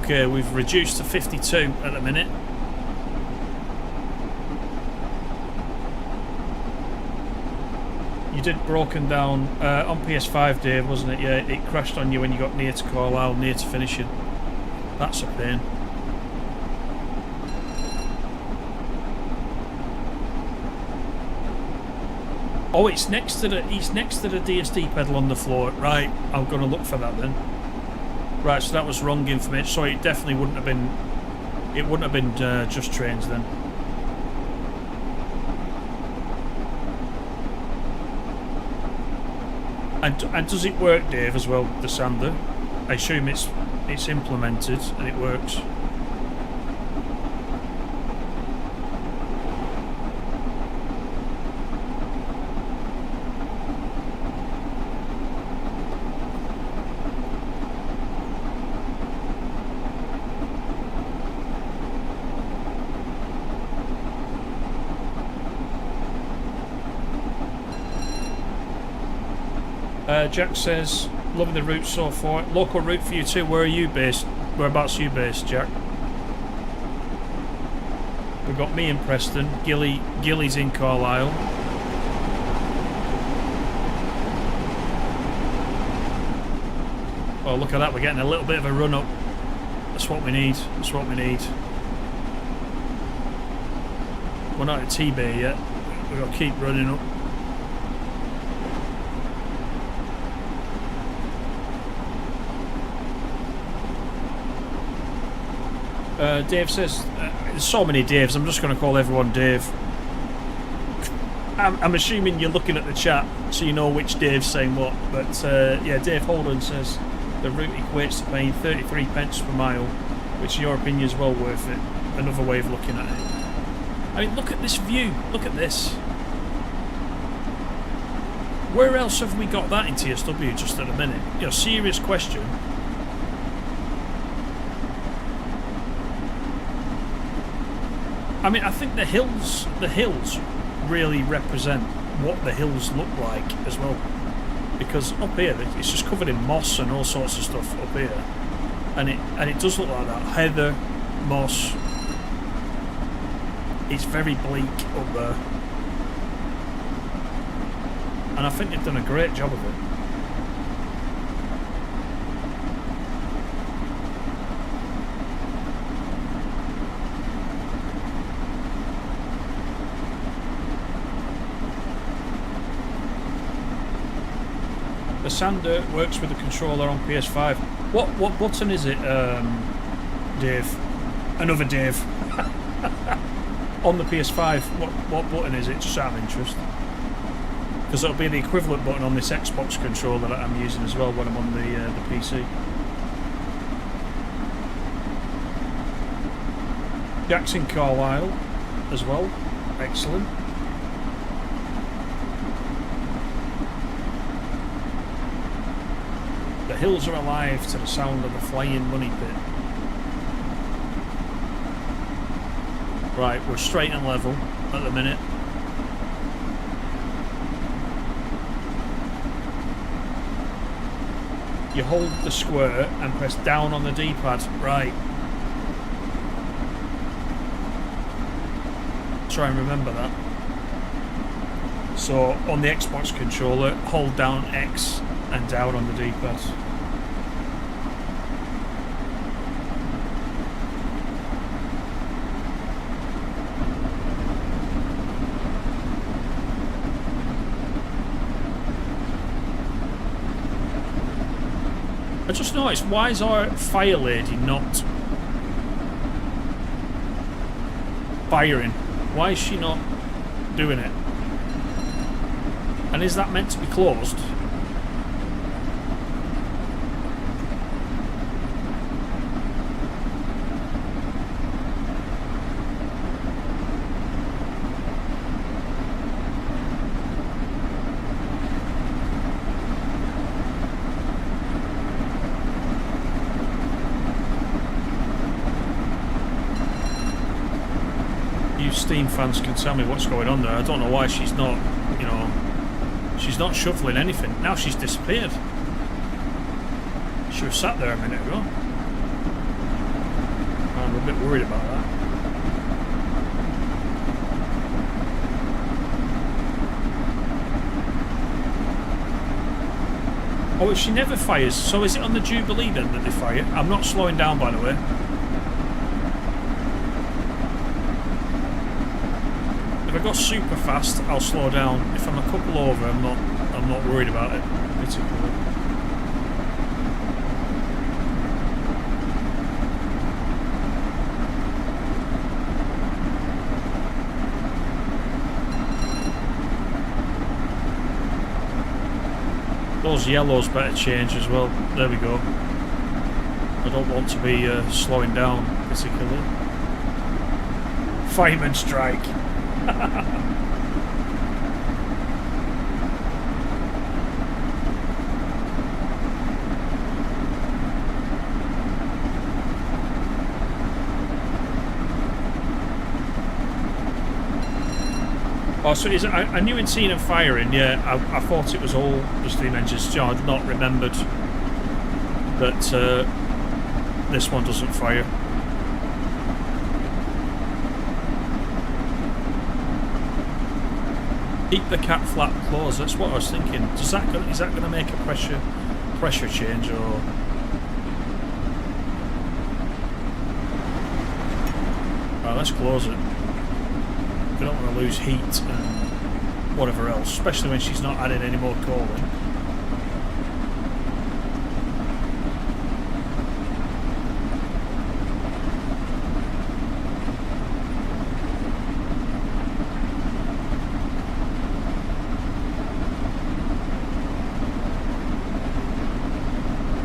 Okay, we've reduced to 52 at the minute. You did broken down on PS5, Dave, wasn't it? Yeah, it crashed on you when you got near to Carlisle, near to finishing. That's a pain. Oh, it's next to the DSD pedal on the floor. Right, I'm gonna look for that then. Right, so that was wrong information. So it definitely wouldn't have been. It wouldn't have been Just Trains then. And does it work, Dave, as well, the sander? I assume it's implemented and it works. Jack says, loving the route so far. Local route for you too. Where are you based? Whereabouts are you based, Jack? We've got me in Preston. Gilly's in Carlisle. Oh, look at that. We're getting a little bit of a run up. That's what we need. That's what we need. We're not at T-Bay yet. We've got to keep running up. Dave says, there's so many Daves, I'm just going to call everyone Dave. I'm assuming you're looking at the chat, so you know which Dave's saying what. But yeah, Dave Holden says, the route equates to paying 33 pence per mile, which in your opinion is well worth it. Another way of looking at it. I mean, look at this view, look at this. Where else have we got that in TSW just at a minute? You know, serious question. I mean, I think the hills really represent what the hills look like as well. Because up here, it's just covered in moss and all sorts of stuff up here. And it does look like that. Heather, moss. It's very bleak up there. And I think they've done a great job of it. The sander works with the controller on PS5. What button is it, Dave? Another Dave. On the PS5, what button is it? Just out of interest. Because it'll be the equivalent button on this Xbox controller that I'm using as well when I'm on the PC. Jackson Carlisle as well. Excellent. The hills are alive to the sound of the flying money pit. Right, we're straight and level at the minute. You hold the square and press down on the D-pad. Right. Try and remember that. So on the Xbox controller, hold down X and down on the D-pad. I just noticed, why is our fire lady not firing? Why is she not doing it? And is that meant to be closed? Steam fans can tell me what's going on there. I don't know why she's not, you know, she's not shuffling anything. Now she's disappeared. She was sat there a minute ago. I'm a bit worried about that. Oh, she never fires. So is it on the Jubilee then that they fire? I'm not slowing down, by the way. If I go super fast, I'll slow down. If I'm a couple over, I'm not worried about it particularly. Those yellows better change as well. There we go. I don't want to be slowing down particularly. Fireman strike. Oh, so is it, I knew I'd seen him firing, yeah. I thought it was all the steam engines. You know, I'd not remembered that this one doesn't fire. Keep the cat flap closed. That's what I was thinking. Is that going to make a pressure change or? Oh, let's close it. We don't want to lose heat and whatever else, especially when she's not adding any more cooling.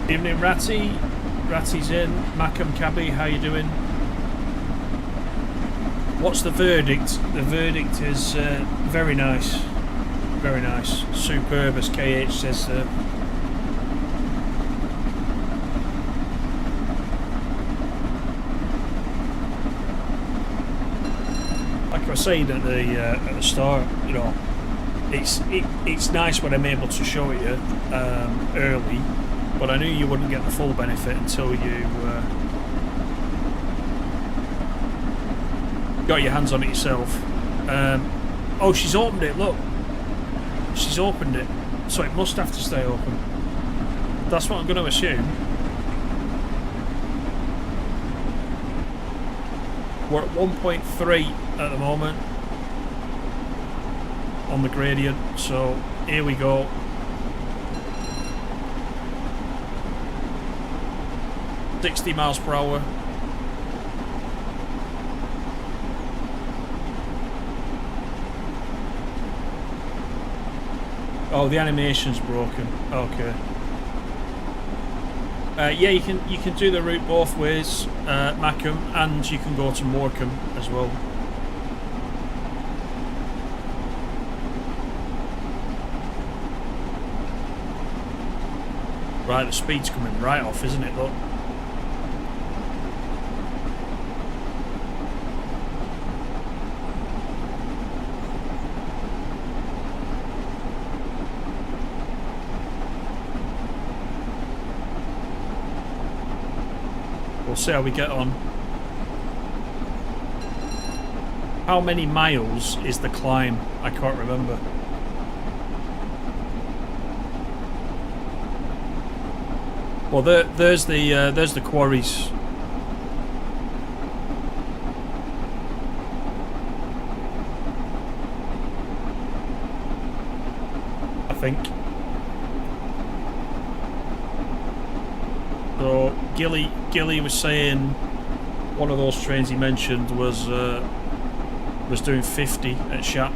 Evening, Ratty. Ratty's in. Morecambe Cabby, how you doing? What's the verdict? The verdict is very nice. Very nice. Superb, as KH says there. Like I was saying at the start, you know, it's nice when I'm able to show it you early. But I knew you wouldn't get the full benefit until you got your hands on it yourself. Oh, she's opened it, look. She's opened it. So it must have to stay open. That's what I'm going to assume. We're at 1.3 at the moment on the gradient. So here we go. 60 miles per hour. Oh, the animation's broken. Okay. Yeah, you can do the route both ways, Morecambe, and you can go to Morecambe as well. Right, the speed's coming right off, isn't it? Look. We'll see how we get on. How many miles is the climb? I can't remember. Well, there's the quarries. I think. So Gilly was saying one of those trains he mentioned was doing 50 at Shap.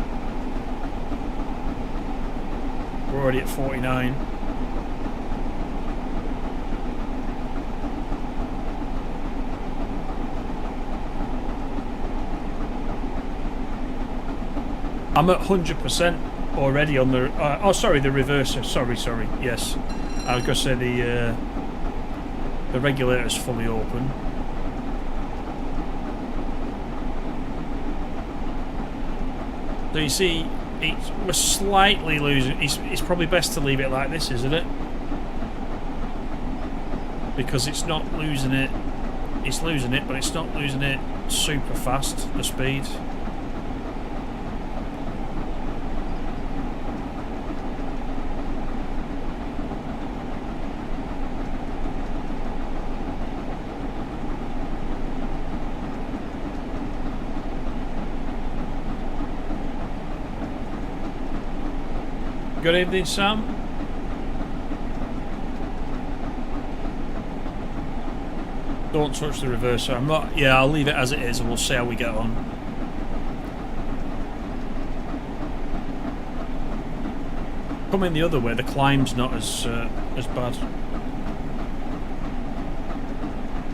We're already at 49. I'm at 100% already on the... oh, sorry, the reverser. Sorry. Yes. I was going to say the regulator's fully open. So you see, we're slightly losing. It's probably best to leave it like this, isn't it? Because it's not losing it. It's losing it, but it's not losing it super fast, the speed. Good evening, Sam. Don't touch the reverser. I'm not. Yeah, I'll leave it as it is, and we'll see how we get on. Coming the other way, the climb's not as bad.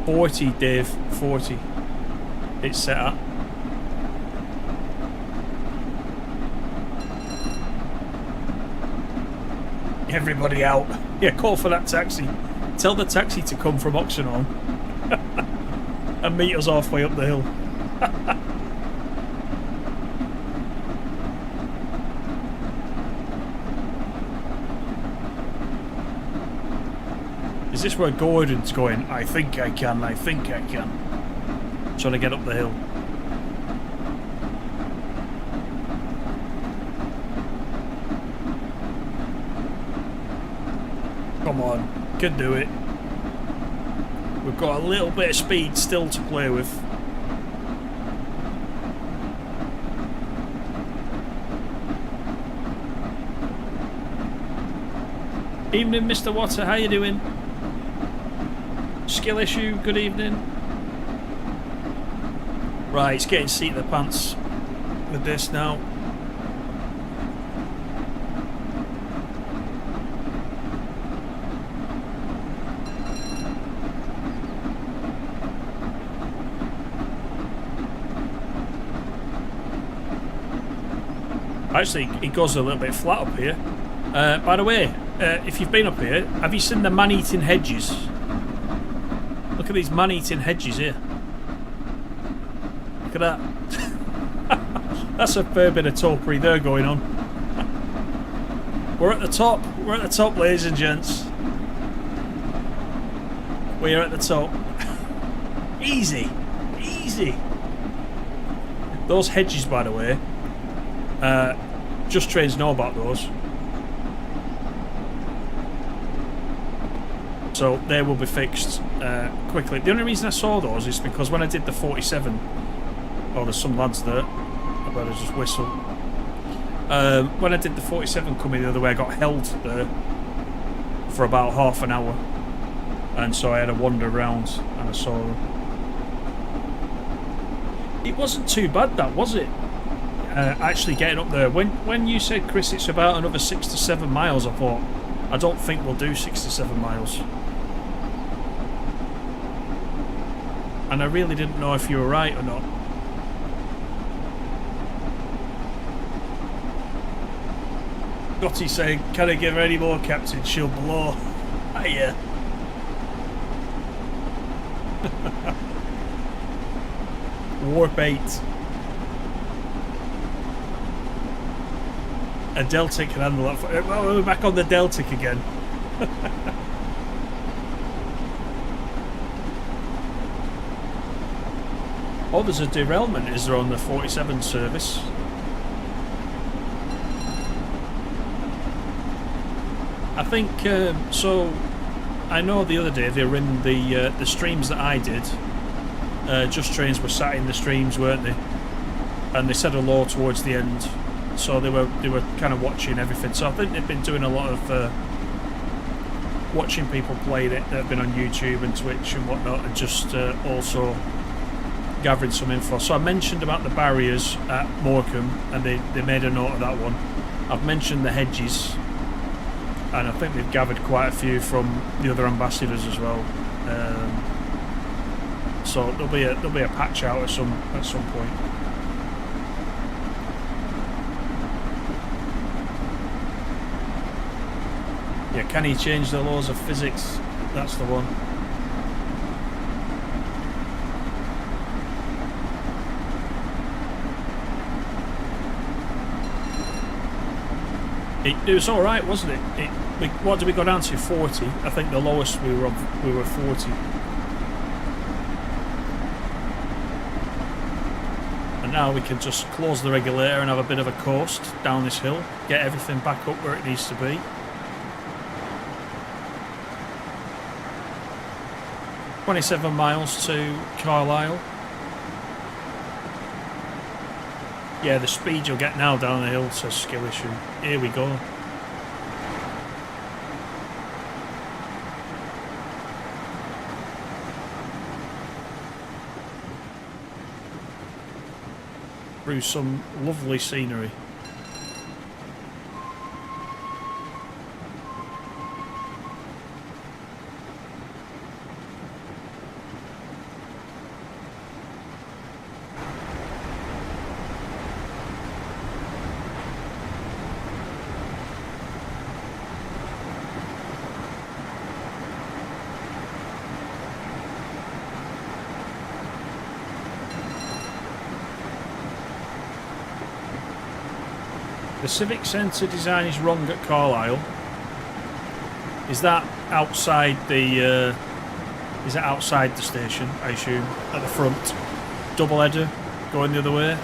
40, Dave. 40. It's set up. Everybody out. Yeah, call for that taxi. Tell the taxi to come from Oxenholme and meet us halfway up the hill. Is this where Gordon's going? I think I can. Trying to get up the hill. Come on, can do it. We've got a little bit of speed still to play with. Evening, Mr. Water, how you doing? Skill issue, good evening. Right, it's getting seat of the pants with this now. Actually, it goes a little bit flat up here. By the way, if you've been up here, have you seen the man-eating hedges? Look at these man-eating hedges here. Look at that. That's a fair bit of topiary there going on. We're at the top. We're at the top, ladies and gents. We are at the top. Easy. Easy. Those hedges, by the way, Just Trains know about those. So they will be fixed quickly. The only reason I saw those is because when I did the 47, oh, there's some lads there. I better just whistle. When I did the 47 coming the other way, I got held there for about half an hour. And so I had a wander around and I saw them. It wasn't too bad, that, was it? Actually getting up there. When you said, Chris, it's about another 6 to 7 miles, I thought, I don't think we'll do 6 to 7 miles. And I really didn't know if you were right or not. Gotti saying, can I give her any more, Captain? She'll blow. Hiya. Warp 8. A Deltic can handle that. Well, we're back on the Deltic again. Oh, there's a derailment, is there, on the 47 service? I think, so I know the other day they were in the streams that I did. Just Trains were sat in the streams, weren't they? And they said hello towards the end, so they were kind of watching everything. So I think they've been doing a lot of watching people play that have been on YouTube and Twitch and whatnot, and just also gathering some info. So I mentioned about the barriers at Morecambe, and they made a note of that one. I've mentioned the hedges, and I think they've gathered quite a few from the other ambassadors as well. So there'll be a patch out at some point. Yeah, can he change the laws of physics? That's the one. It was all right, wasn't it? What did we go down to? 40. I think the lowest we were 40. And now we can just close the regulator and have a bit of a coast down this hill, get everything back up where it needs to be. "27 miles to Carlisle." Yeah, the speed you'll get now down the hill, says Skill Issue. Here we go. Through some lovely scenery. The Civic Centre design is wrong at Carlisle. Is that outside the? Is that outside the station? I assume at the front. Double header going the other way.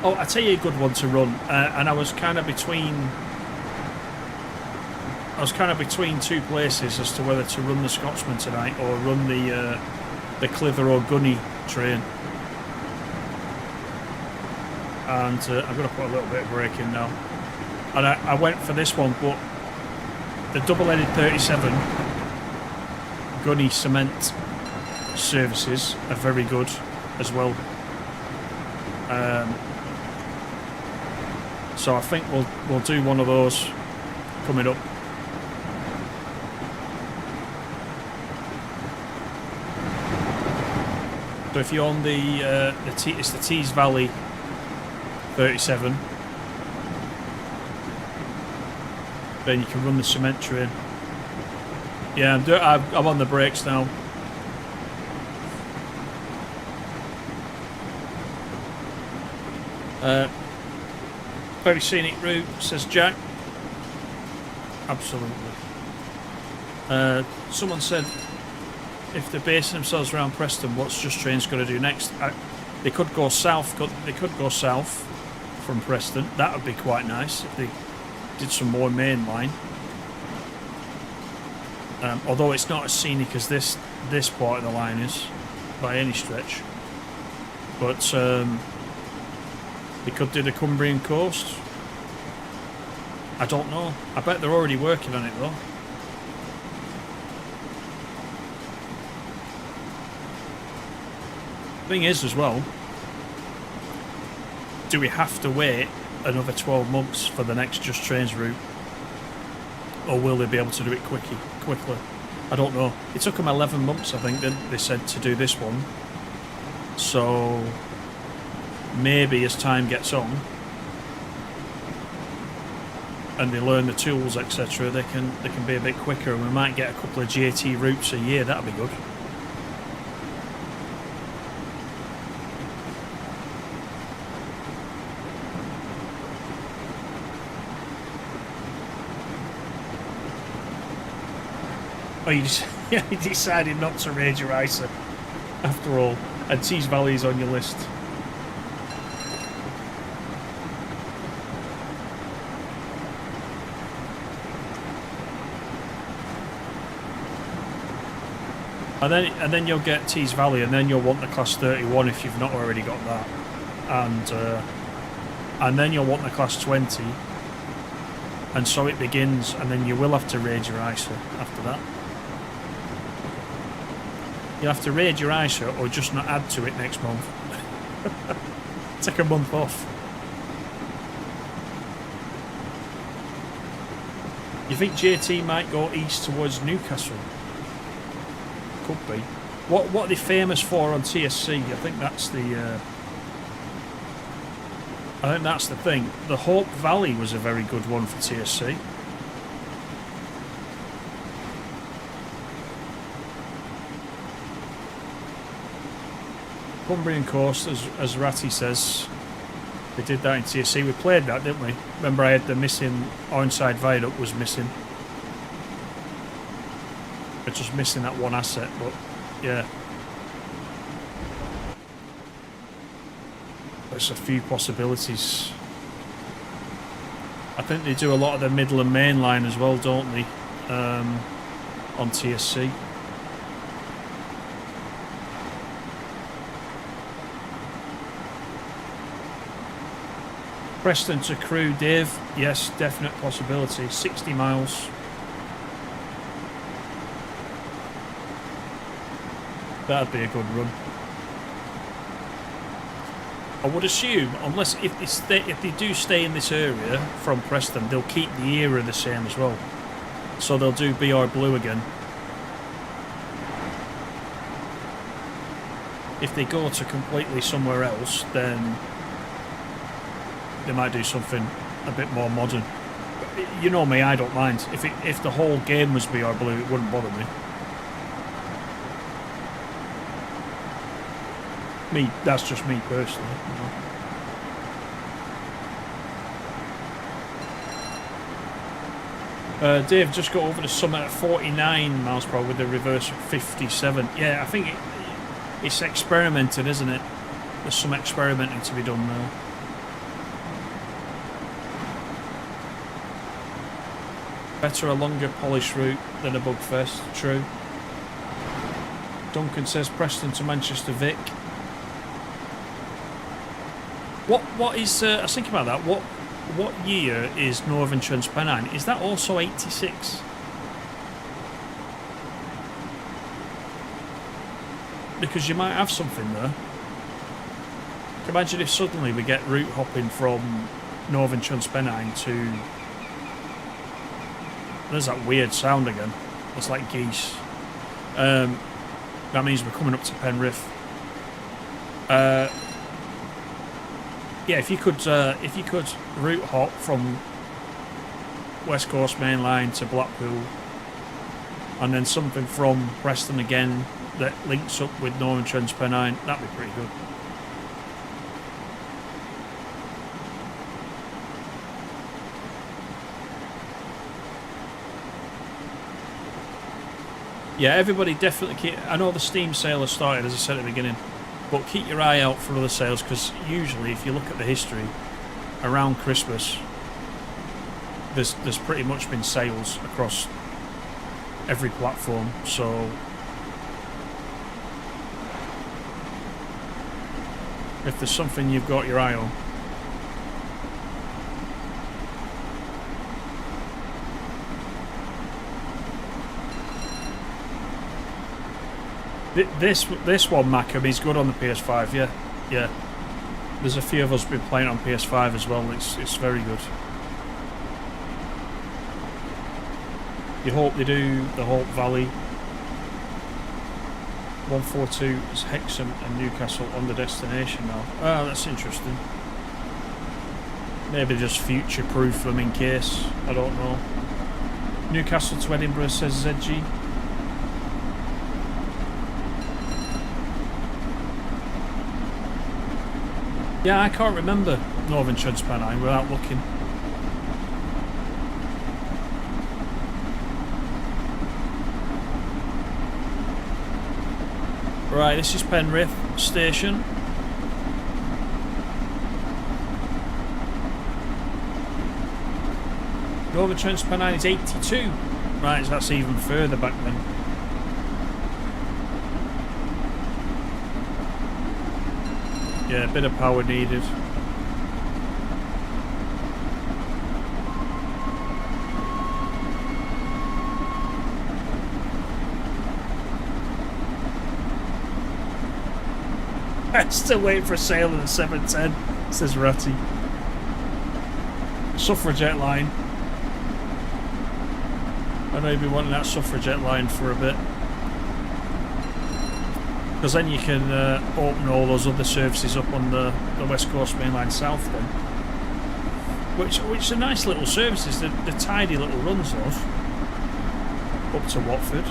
Oh, I tell you a good one to run, and I was kind of between. I was kind of between two places as to whether to run the Scotsman tonight or run the Clitheroe Gunny train. And I'm going to put a little bit of brake in now. And I went for this one, but the double-headed 37 Gunny cement services are very good as well. So I think we'll do one of those coming up. So if you're on it's the Tees Valley 37, then you can run the cement train. Yeah, I'm on the brakes now. Very scenic route, says Jack. Absolutely. Someone said if they're basing themselves around Preston, what's Just Train's going to do next? They could go south. They could go south from Preston. That would be quite nice if they did some more main line. Although it's not as scenic as this part of the line is by any stretch. But they could do the Cumbrian coast. I don't know. I bet they're already working on it though. Thing is as well, do we have to wait another 12 months for the next Just Trains route, or will they be able to do it quickly? I don't know. It took them 11 months, I think, they said, to do this one. So maybe as time gets on and they learn the tools, etc., they can be a bit quicker, and we might get a couple of JT routes a year. That'd be good. Oh, you decided not to raid your ISA after all, and Tees Valley is on your list. And then you'll get Tees Valley, and then you'll want the Class 31 if you've not already got that, and then you'll want the Class 20, and so it begins. And then you will have to raid your ISA after that. You'll have to raid your ISA or just not add to it next month. Take a month off. You think JT might go east towards Newcastle? Could be. What are they famous for on TSC? I think that's the thing. The Hope Valley was a very good one for TSC. Cumbrian Coast, as Ratty says, we did that in TSC. We played that, didn't we? Remember, I had the missing Ironside Viaduct was missing. We're just missing that one asset, but yeah. There's a few possibilities. I think they do a lot of the Midland Main Line as well, don't they? On TSC. Preston to Crewe, Dave. Yes, definite possibility. 60 miles. That'd be a good run. I would assume, unless if they do stay in this area from Preston, they'll keep the era the same as well. So they'll do BR Blue again. If they go to completely somewhere else, then they might do something a bit more modern. But you know me, I don't mind. If the whole game was BR Blue, it wouldn't bother me. That's just me personally. You know. Dave just got over the summit at 49 miles per hour with the reverse at 57. Yeah, I think it's experimented, isn't it? There's some experimenting to be done there. Better a longer polish route than a bugfest. True. Duncan says Preston to Manchester Vic. What is I was thinking about that. What year is Northern Trans-Pennine? Is that also 86? Because you might have something there. Imagine if suddenly we get route hopping from Northern Trans-Pennine to... There's that weird sound again. It's like geese. That means we're coming up to Penrith. Yeah, if you could route hop from West Coast Main Line to Blackpool, and then something from Preston again that links up with Northern Trans-Pennine, that'd be pretty good. Yeah, everybody definitely keep... I know the Steam sale has started, as I said at the beginning, but keep your eye out for other sales, because usually, if you look at the history, around Christmas, there's pretty much been sales across every platform, so... if there's something you've got your eye on... This one, Macam, is good on the PS5, yeah. There's a few of us been playing on PS5 as well, it's very good. You hope they do the Hope Valley. 142 is Hexham and Newcastle on the destination now. Oh, that's interesting. Maybe just future-proof them in case, I don't know. Newcastle to Edinburgh, says ZG. Yeah, I can't remember Northern Trans-Pennine without looking. Right, this is Penrith station. Northern Trans-Pennine is 82. Right, so that's even further back then. Yeah, a bit of power needed. Still waiting for a sale in the 710, says Ratty. Suffragette line. I know you've been wanting that suffragette line for a bit. Because then you can open all those other services up on the West Coast Main Line South then. Which are nice little services, they're tidy little runs those. Up to Watford.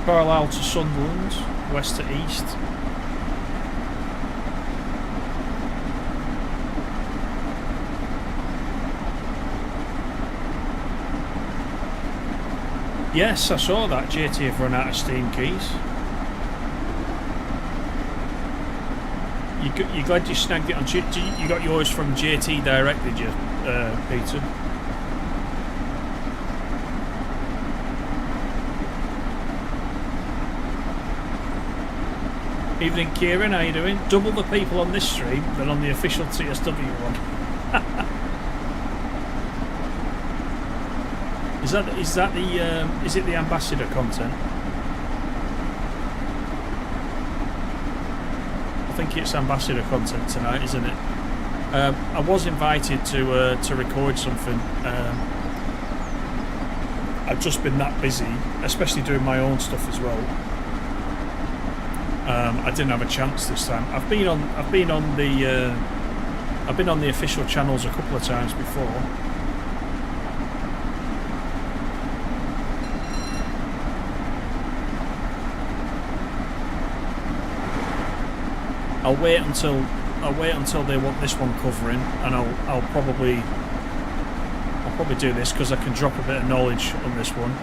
Carlisle to Sunderland, west to east. Yes, I saw that. JT have run out of Steam keys. You're glad you snagged it on JT? You got yours from JT direct, did you, Peter? Evening, Kieran. How you doing? Double the people on this stream than on the official TSW one. Is it the ambassador content? I think it's ambassador content tonight, isn't it? I was invited to record something. I've just been that busy, especially doing my own stuff as well. I didn't have a chance this time. I've been on the official channels a couple of times before. I'll wait until they want this one covering, and I'll probably do this because I can drop a bit of knowledge on this one,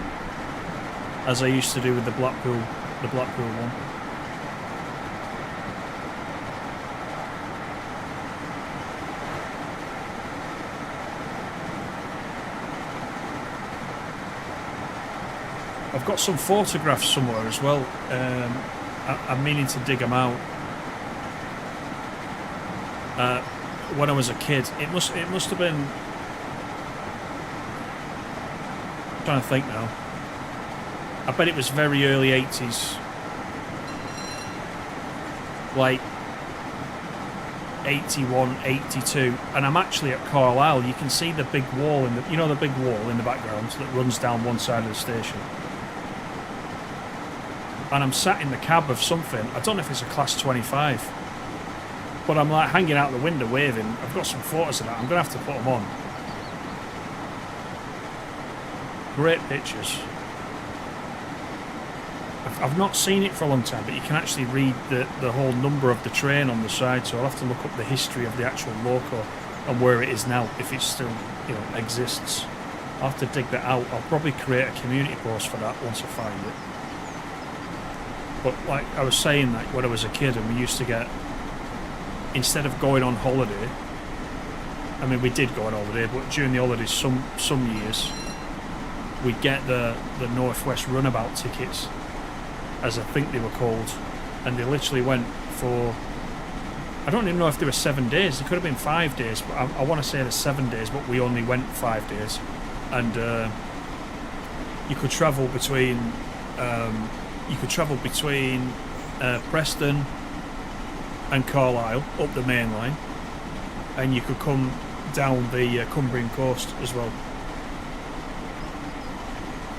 as I used to do with the Blackpool one. I've got some photographs somewhere as well. I'm meaning to dig them out. When I was a kid, it must have been. I'm trying to think now. I bet it was very early 80s, like 81, 82, and I'm actually at Carlisle. You can see the big wall in the big wall in the background that runs down one side of the station. And I'm sat in the cab of something. I don't know if it's a Class 25. But I'm like hanging out the window waving. I've got some photos of that. I'm going to have to put them on. Great pictures. I've not seen it for a long time, but you can actually read the whole number of the train on the side, so I'll have to look up the history of the actual loco and where it is now, if it still exists. I'll have to dig that out. I'll probably create a community post for that once I find it. But like I was saying, like when I was a kid and we used to get, instead of going on holiday, I mean we did go on holiday, but during the holidays some years we'd get the Northwest Runabout tickets, as I think they were called, and they literally went for, I don't even know if they were 7 days, they could have been 5 days, but I want to say they're 7 days, but we only went 5 days. And you could travel between Preston and Carlisle up the main line, and you could come down the Cumbrian coast as well.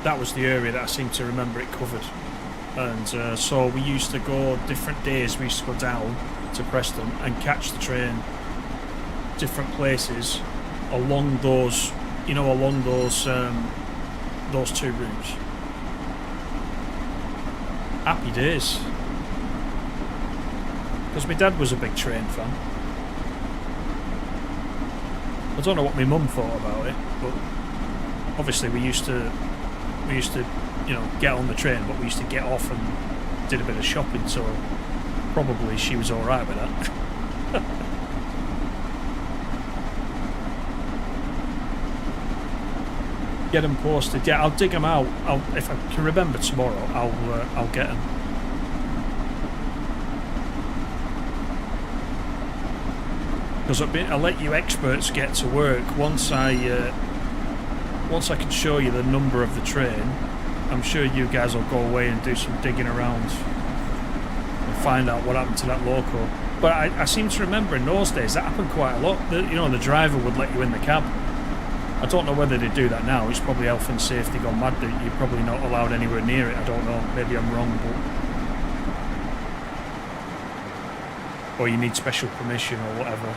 That was the area that I seem to remember it covered. And so we used to go different days. We used to go down to Preston and catch the train different places along those two routes. Happy days. Because my dad was a big train fan. I don't know what my mum thought about it, but obviously we used to get on the train, but we used to get off and did a bit of shopping, so probably she was alright with that. Get them posted. Yeah, I'll dig them out. If I can remember tomorrow, I'll get them. Because I'll let you experts get to work once I can show you the number of the train. I'm sure you guys will go away and do some digging around and find out what happened to that loco. But I seem to remember in those days that happened quite a lot. The driver would let you in the cab. I don't know whether they do that now. It's probably health and safety gone mad. You're probably not allowed anywhere near it. I don't know. Maybe I'm wrong, but... Or you need special permission or whatever.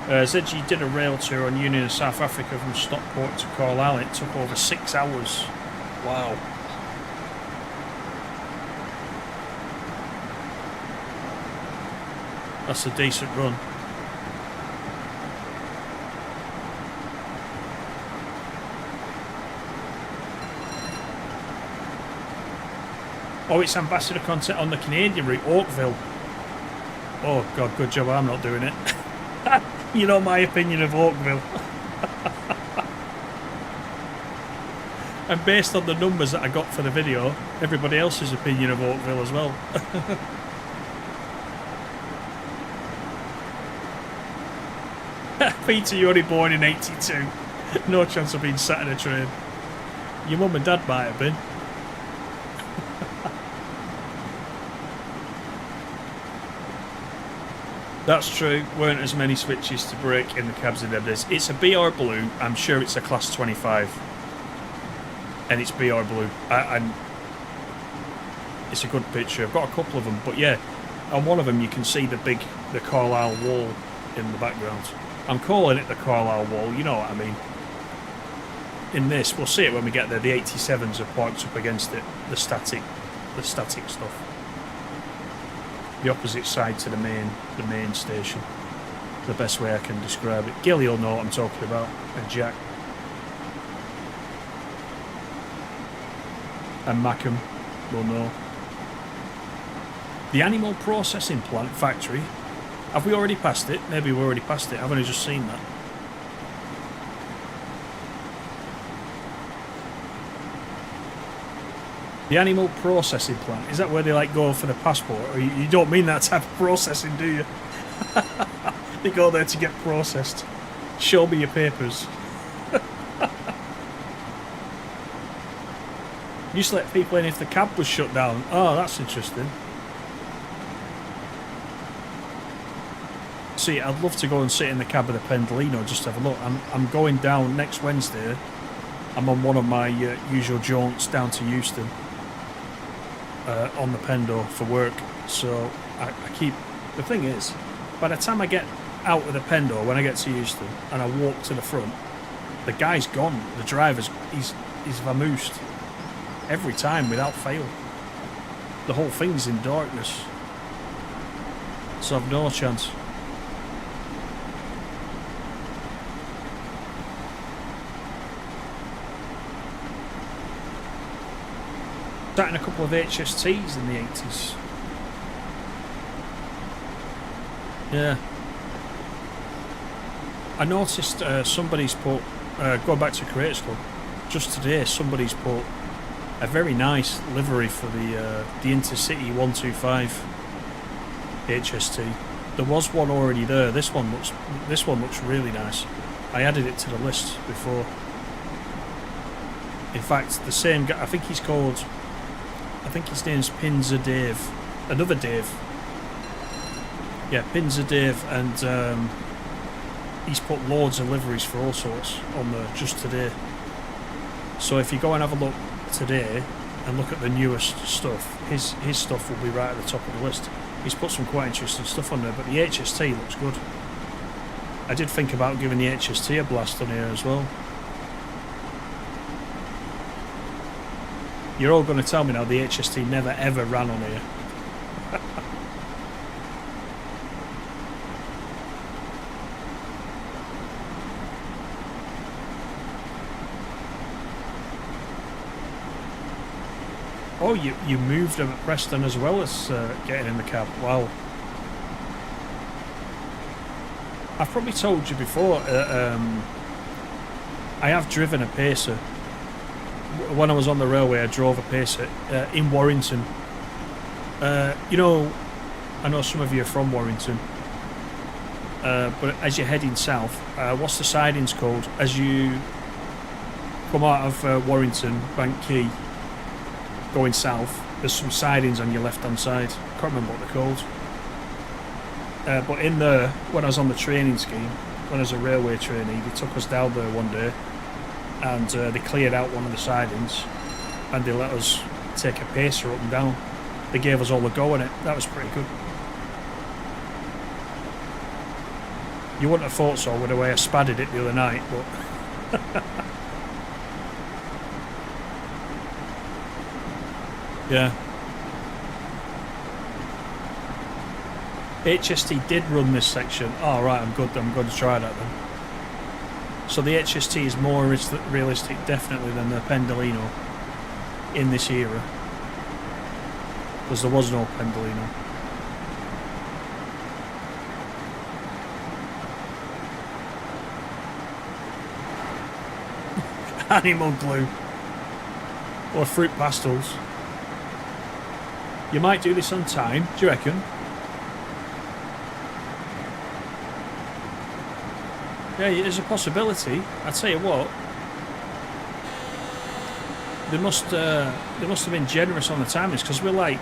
ZG did a rail tour on Union of South Africa from Stockport to Carlisle. It took over 6 hours. Wow. That's a decent run. Oh, it's ambassador content on the Canadian route, Oakville. Oh God, good job I'm not doing it. You know my opinion of Oakville. And based on the numbers that I got for the video, everybody else's opinion of Oakville as well. Peter, you're only born in 82. No chance of being sat in a train. Your mum and dad might have been. That's true. Weren't as many switches to brake in the cabs in them days. It's a BR Blue. I'm sure it's a class 25. And it's BR Blue. And it's a good picture. I've got a couple of them. But yeah, on one of them you can see the Carlisle wall in the background. I'm calling it the Carlisle wall. You know what I mean. In this, we'll see it when we get there. The 87s are parked up against it. The static stuff. The opposite side to the main station. The best way I can describe it. Gilly will know what I'm talking about, and Jack. And Morecambe will know. The animal processing plant factory. Have we already passed it? Maybe we've already passed it. I've only just seen that. The animal processing plant. Is that where they like go for the passport? Or you don't mean that type of processing, do you? They go there to get processed. Show me your papers. You used to let people in if the cab was shut down. Oh, that's interesting. See, I'd love to go and sit in the cab of the Pendolino just to have a look. I'm going down next Wednesday. I'm on one of my usual jaunts down to Euston. On the Pendo for work, so I keep... The thing is, by the time I get out of the Pendo, when I get to Euston and I walk to the front, the guy's gone. The driver's he's vamoosed every time without fail. The whole thing's in darkness, so I've no chance. Sat in a couple of HSTs in the 80s. Yeah. I noticed somebody's put, going back to Creators Club, just today somebody's put a very nice livery for the Intercity 125 HST. There was one already there. This one looks really nice. I added it to the list before. In fact, the same guy, I think his name's Pinzer Dave. Another Dave. Yeah, Pinzer Dave, and he's put loads of liveries for all sorts on there just today. So if you go and have a look today and look at the newest stuff, his stuff will be right at the top of the list. He's put some quite interesting stuff on there, but the HST looks good. I did think about giving the HST a blast on here as well. You're all going to tell me now the HST never ever ran on here. Oh, you moved them at Preston as well as getting in the cab. Wow. I've probably told you before, I have driven a Pacer. When I was on the railway, I drove a Pacer in Warrington. You know, I know some of you are from Warrington, but as you're heading south, what's the sidings called? As you come out of Warrington, Bank Quay, going south, there's some sidings on your left-hand side. I can't remember what they're called. But in there, when I was on the training scheme, when I was a railway trainee, they took us down there one day, and they cleared out one of the sidings, and they let us take a Pacer up and down. They gave us all the go on it. That was pretty good. You wouldn't have thought so with the way I spadded it the other night, but yeah. HST did run this section. Oh right, I'm good. I'm going to try that then. So the HST is more realistic, definitely, than the Pendolino in this era, because there was no Pendolino. Animal glue or fruit pastels. You might do this on time, do you reckon? Yeah, there's a possibility. I tell you what, they must have been generous on the timings, because we were like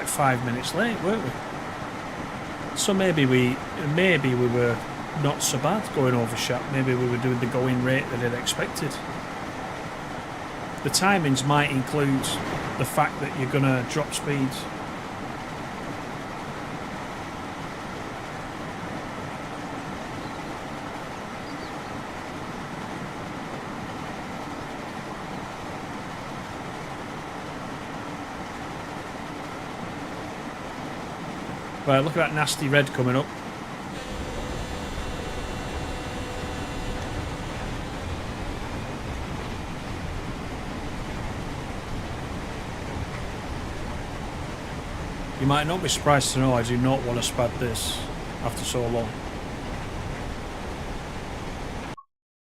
5 minutes late, weren't we? So maybe we were not so bad going over Shap. Maybe we were doing the going rate that they'd expected. The timings might include the fact that you're going to drop speeds. Right, look at that nasty red coming up. You might not be surprised to know I do not want to spad this after so long.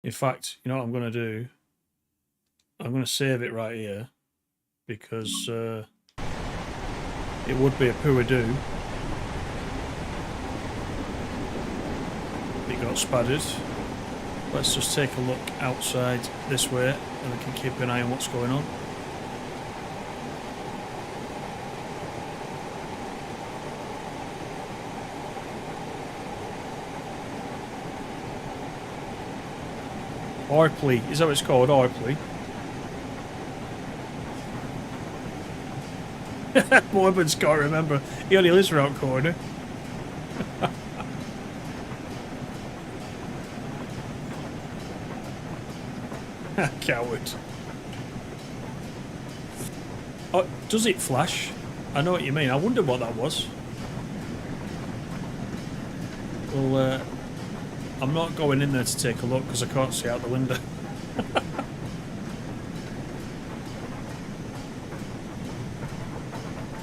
In fact, you know what I'm going to do? I'm going to save it right here, because it would be a poor do. It got spadded. Let's just take a look outside this way, and we can keep an eye on what's going on. Orpley, is that what it's called? Orpley. Mormon's can't remember. He only lives around the corner. Coward. Oh, does it flash? I know what you mean. I wonder what that was. Well, I'm not going in there to take a look because I can't see out the window.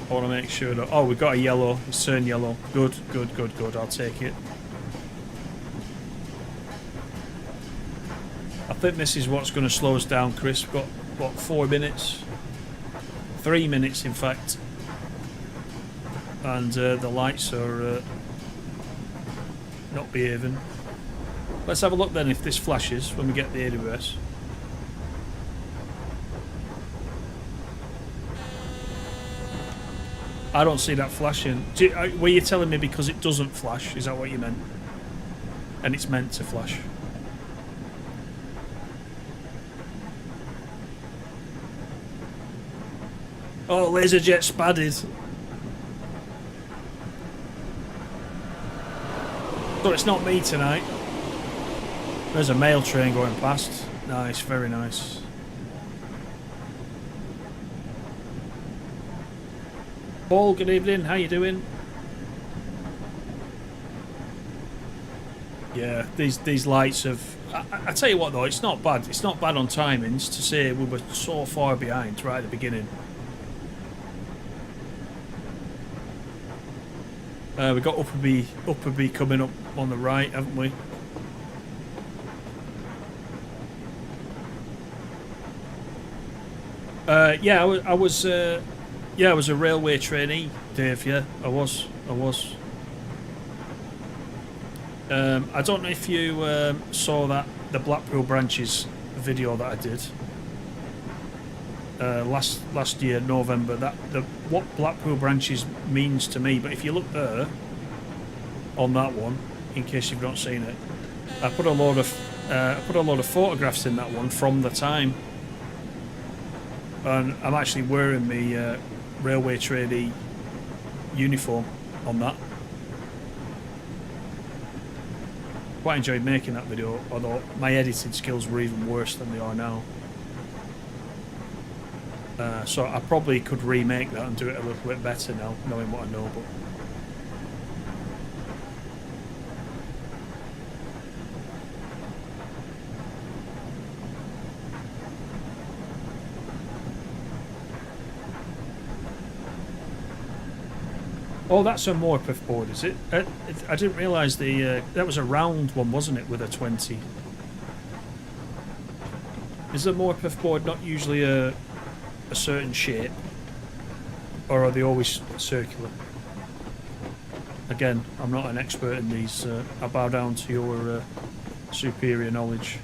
I want to make sure that... Oh, we've got a yellow. It's turned yellow. Good, good, good, good. I'll take it. I think this is what's going to slow us down, Chris. We've got, what, 4 minutes? 3 minutes, in fact. And the lights are not behaving. Let's have a look then if this flashes when we get the AWS. I don't see that flashing. Were you telling me because it doesn't flash? Is that what you meant? And it's meant to flash. Oh, Laserjet spadded. So it's not me tonight. There's a mail train going past. Nice, very nice. Paul, good evening. How you doing? Yeah, these lights have... I tell you what though, it's not bad. It's not bad on timings to say we were so far behind right at the beginning. We got Upperby coming up on the right, haven't we? Yeah, I was a railway trainee, Dave. Yeah, I was. I don't know if you saw the Blackpool branches video that I did last year, November. What Blackpool branches means to me. But if you look there on that one, in case you've not seen it, I put a load of photographs in that one from the time. And I'm actually wearing my railway trainee uniform on that. Quite enjoyed making that video, although my editing skills were even worse than they are now. So I probably could remake that and do it a little bit better now, knowing what I know. But oh, that's a Morecambe board, is it? I didn't realise that was a round one, wasn't it, with a 20? Is the Morecambe board not usually a certain shape, or are they always circular? Again, I'm not an expert in these. I bow down to your superior knowledge.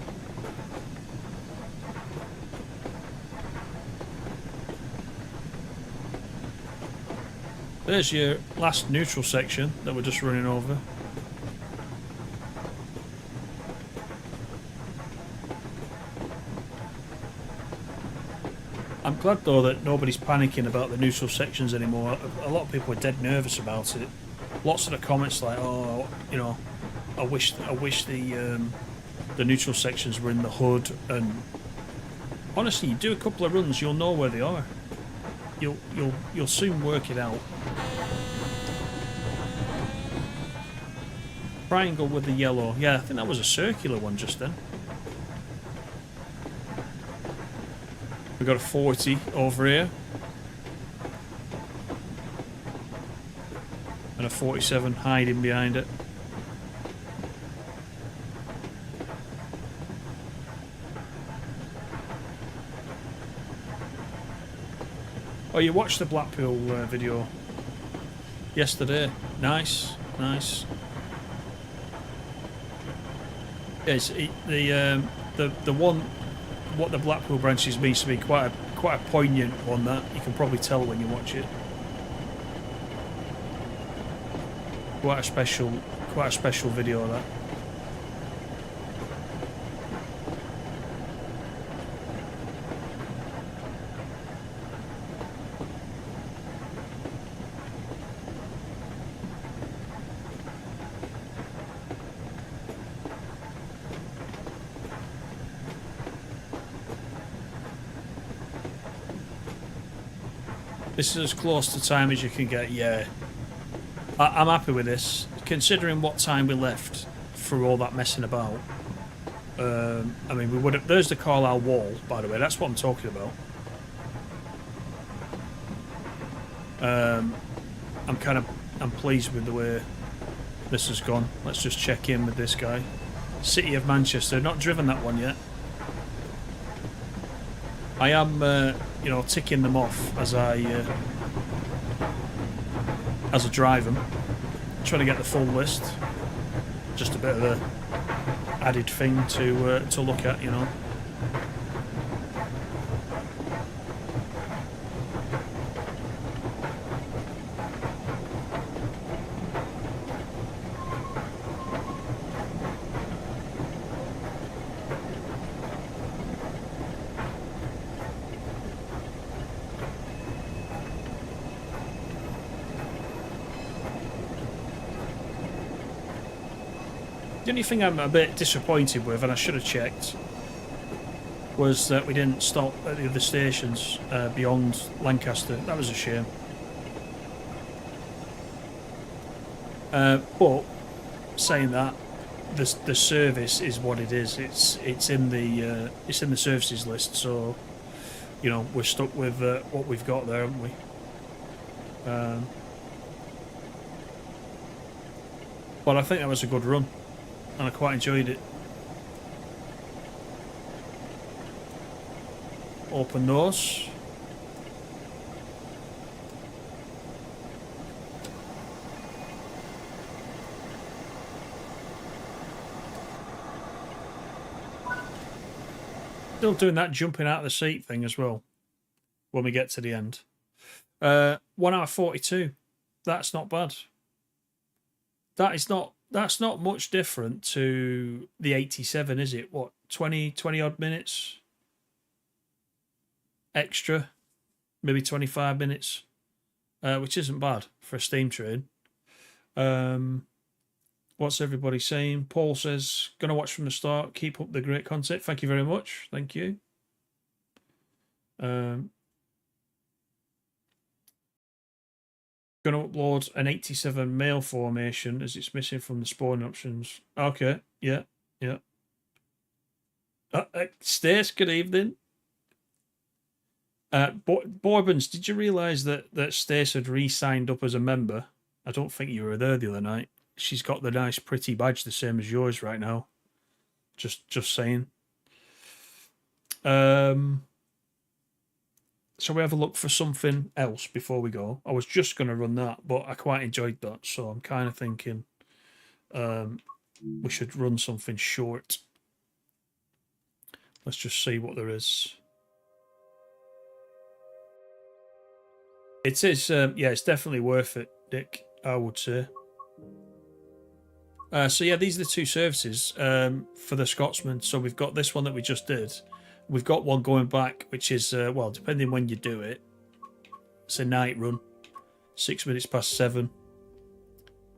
There's your last neutral section that we're just running over. I'm glad though that nobody's panicking about the neutral sections anymore. A lot of people are dead nervous about it. Lots of the comments like, oh, you know, I wish the neutral sections were in the hood. And honestly, you do a couple of runs, you'll know where they are. You'll soon work it out. Triangle with the yellow. Yeah, I think that was a circular one just then. We got a 40 over here. And a 47 hiding behind it. Oh, you watched the Blackpool video yesterday. Nice. Yes, the one, what the Blackpool branches means to be quite a poignant one. That you can probably tell when you watch it. Quite a special video that. This is as close to time as you can get, yeah. I'm happy with this, considering what time we left through all that messing about. I mean, we would have... There's the Carlisle wall, by the way, that's what I'm talking about. I'm pleased with the way this has gone. Let's just check in with this guy. City of Manchester, not driven that one yet. I am, you know, ticking them off as I drive them. Trying to get the full list. Just a bit of a added thing to look at, you know. The only thing I'm a bit disappointed with, and I should have checked, was that we didn't stop at the other stations beyond Lancaster. That was a shame. But saying that, the service is what it is. It's in the services list. So, you know, we're stuck with what we've got there, haven't we? But I think that was a good run, and I quite enjoyed it. Open those. Still doing that jumping out of the seat thing as well when we get to the end. 1 hour 42. That's not bad. That's not much different to the 87, is it? What, 20 odd minutes extra? Maybe 25 minutes, which isn't bad for a steam train. What's everybody saying? Paul says, gonna watch from the start. Keep up the great content. Thank you very much. Thank you. Gonna upload an 87 male formation as it's missing from the spawn options. Okay, yeah. Stace, good evening. Borbans, did you realise that Stace had re-signed up as a member? I don't think you were there the other night. She's got the nice pretty badge the same as yours right now. Just saying. Shall we have a look for something else before we go? I was just going to run that, but I quite enjoyed that, so I'm kind of thinking we should run something short. Let's just see what there is. It is, yeah, it's definitely worth it, Dick, I would say. So yeah, these are the two services for the Scotsman. So we've got this one that we just did. We've got one going back, which is, well, depending when you do it, it's a night run, 6 minutes past 7.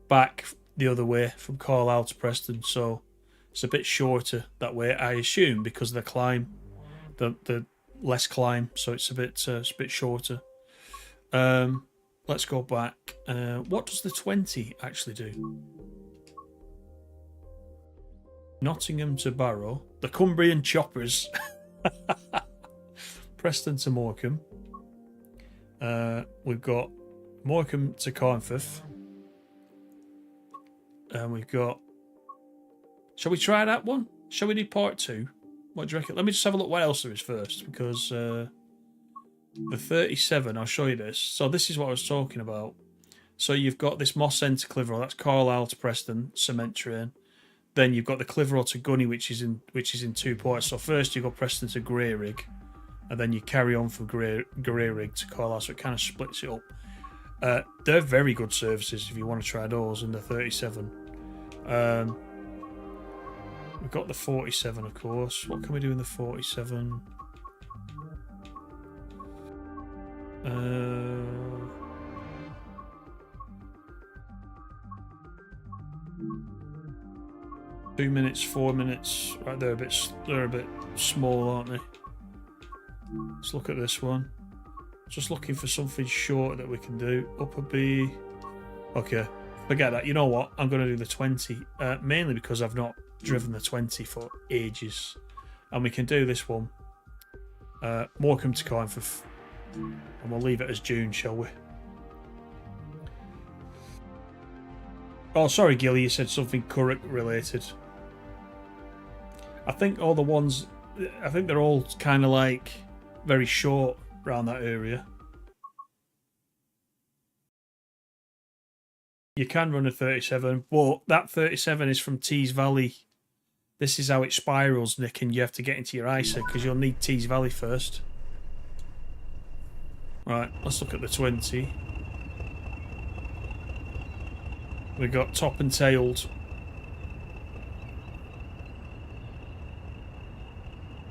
Back the other way from Carlisle to Preston. So it's a bit shorter that way, I assume, because of the climb, the less climb. So it's a bit shorter. Let's go back. What does the 20 actually do? Nottingham to Barrow. The Cumbrian Choppers. Preston to Morecambe. We've got Morecambe to Carnforth. And we've got... Shall we try that one? Shall we do part 2? What do you reckon? Let me just have a look what else there is first. Because the 37, I'll show you this. So this is what I was talking about. So you've got this Moss End to Clitheroe. That's Carlisle to Preston, cement train. Then you've got the Clitheroe to Gunny, which is in 2 parts. So first you've got Preston to Greyrig, and then you carry on from Greyrig to Carlisle. So it kind of splits it up. They're very good services if you want to try those in the 37. We've got the 47, of course. What can we do in the 47? 2 minutes, 4 minutes. Right, they're a bit small, aren't they? Let's look at this one. Just looking for something short that we can do. Upper B. Okay, forget that. You know what? I'm going to do the 20. Mainly because I've not driven the 20 for ages. And we can do this one. Morecambe to Carnforth. And we'll leave it as June, shall we? Oh, sorry, Gilly, you said something Curragh related. I think all the ones... I think they're all kind of like very short around that area. You can run a 37, but that 37 is from Tees Valley. This is how it spirals, Nick, and you have to get into your ISA because you'll need Tees Valley first. Right, let's look at the 20. We've got top and tailed.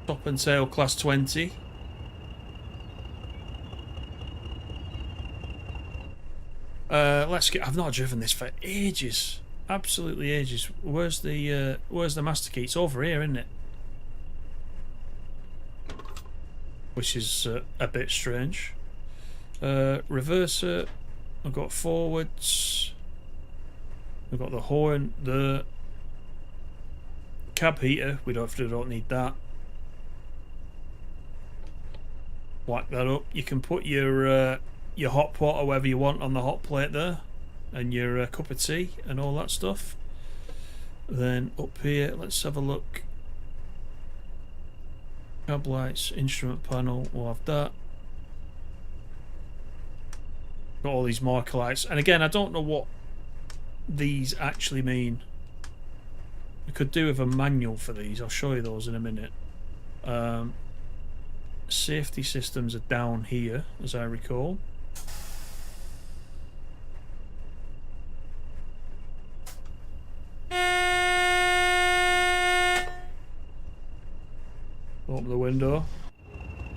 Top and tail class 20. Let's get... I've not driven this for ages. Absolutely ages. Where's the master key? It's over here, isn't it? Which is a bit strange. Reverser. I've got forwards. We've got the horn, the cab heater. We don't need that. Whack that up. You can put your hot pot or whatever you want on the hot plate there, and your cup of tea and all that stuff. Then up here, let's have a look. Cab lights, instrument panel, we'll have that. Got all these marker lights. And again, I don't know what these actually mean. We could do with a manual for these. I'll show you those in a minute. Safety systems are down here, as I recall. Open the window.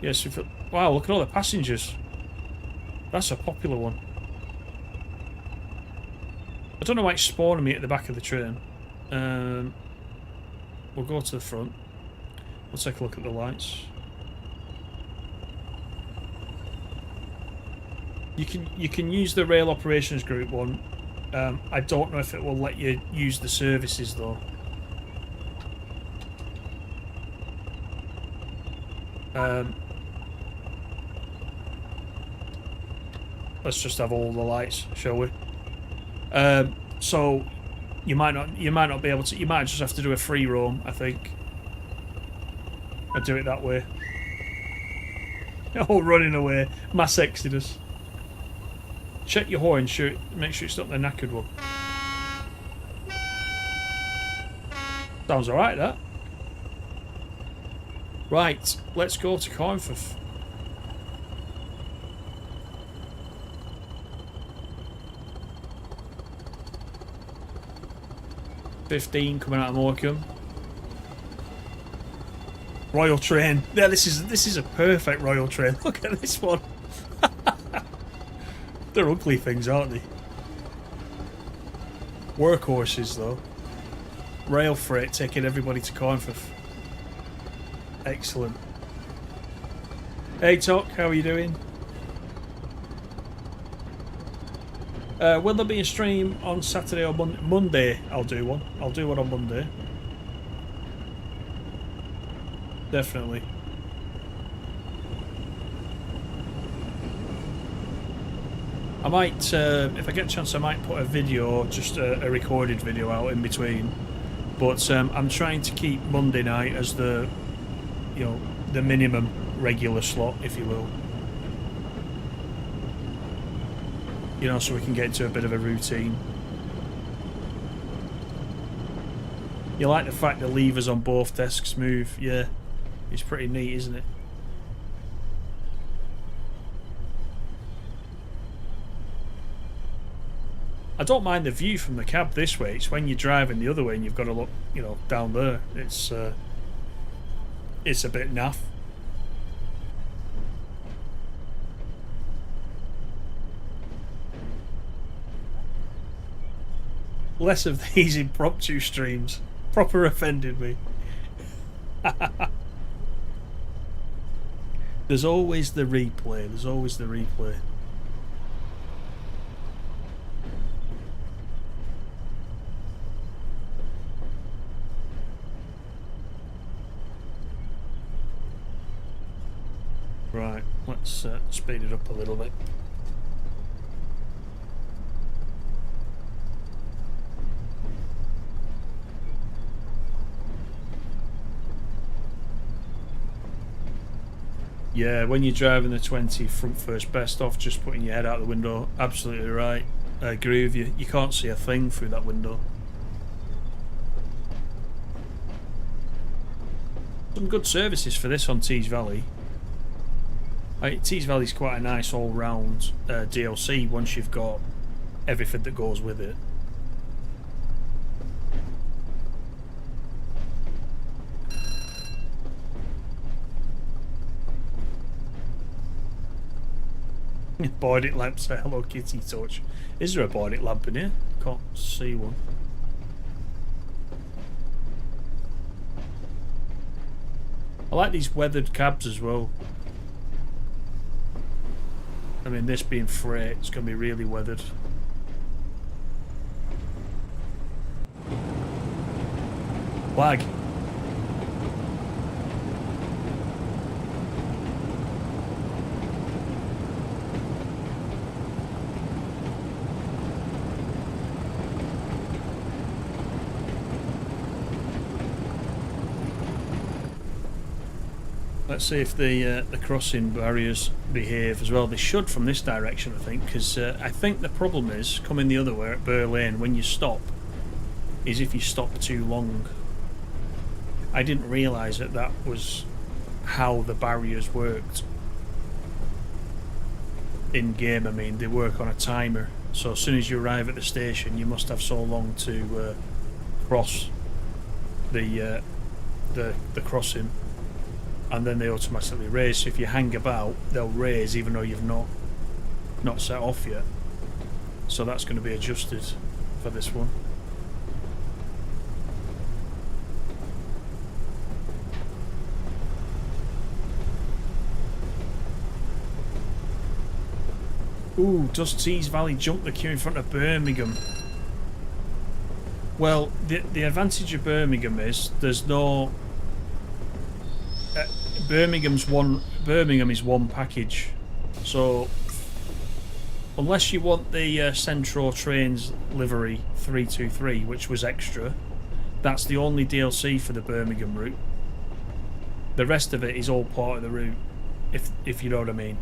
Yes, we've... Wow, look at all the passengers. That's a popular one. I don't know why it's spawning me at the back of the train. We'll go to the front. We'll take a look at the lights. You can use the rail operations group one. I don't know if it will let you use the services though. Let's just have all the lights, shall we? So you might not be able to. You might just have to do a free roam, I think. I'd do it that way. Oh, running away, mass exodus. Check your horn, make sure it's not the knackered one. Sounds alright, that. Right, let's go to Cornforth. $15 coming out of Morecambe. Royal train. Yeah, this is a perfect royal train. Look at this one. They're ugly things, aren't they? Workhorses, though. Rail freight taking everybody to Cornforth. Excellent. Hey, Tok, how are you doing? Will there be a stream on Saturday or Monday? I'll do one. I'll do one on Monday. Definitely. I might, if I get a chance, I might put a video, just a recorded video out in between. But I'm trying to keep Monday night as the, you know, the minimum regular slot, if you will. You know, so we can get into a bit of a routine. You like the fact the levers on both desks move? Yeah, it's pretty neat, isn't it? I don't mind the view from the cab this way. It's when you're driving the other way and you've got to look, you know, down there. It's a bit naff. Less of these impromptu streams. Proper offended me. There's always the replay. There's always the replay. Right, let's speed it up a little bit. Yeah, when you're driving the 20 front first, best off just putting your head out the window. Absolutely right. I agree with you. You can't see a thing through that window. Some good services for this on Tees Valley. Tees Valley's quite a nice all-round DLC once you've got everything that goes with it. Boydic lamps, Hello Kitty touch. Is there a Boydic lamp in here? Can't see one. I like these weathered cabs as well. I mean, this being freight, it's going to be really weathered. Lag. Let's see if the crossing barriers behave as well. They should from this direction, I think, because I think the problem is coming the other way at Burr Lane when you stop is if you stop too long. I didn't realise that that was how the barriers worked in game. I mean, they work on a timer, so as soon as you arrive at the station, you must have so long to cross the crossing. And then they automatically raise. So if you hang about, they'll raise even though you've not set off yet. So that's going to be adjusted for this one. Ooh, does Tees Valley jump the queue in front of Birmingham? Well, the advantage of Birmingham is there's no... Birmingham is one package, so unless you want the Centro Trains livery 323, which was extra, that's the only DLC for the Birmingham route. The rest of it is all part of the route, if you know what I mean.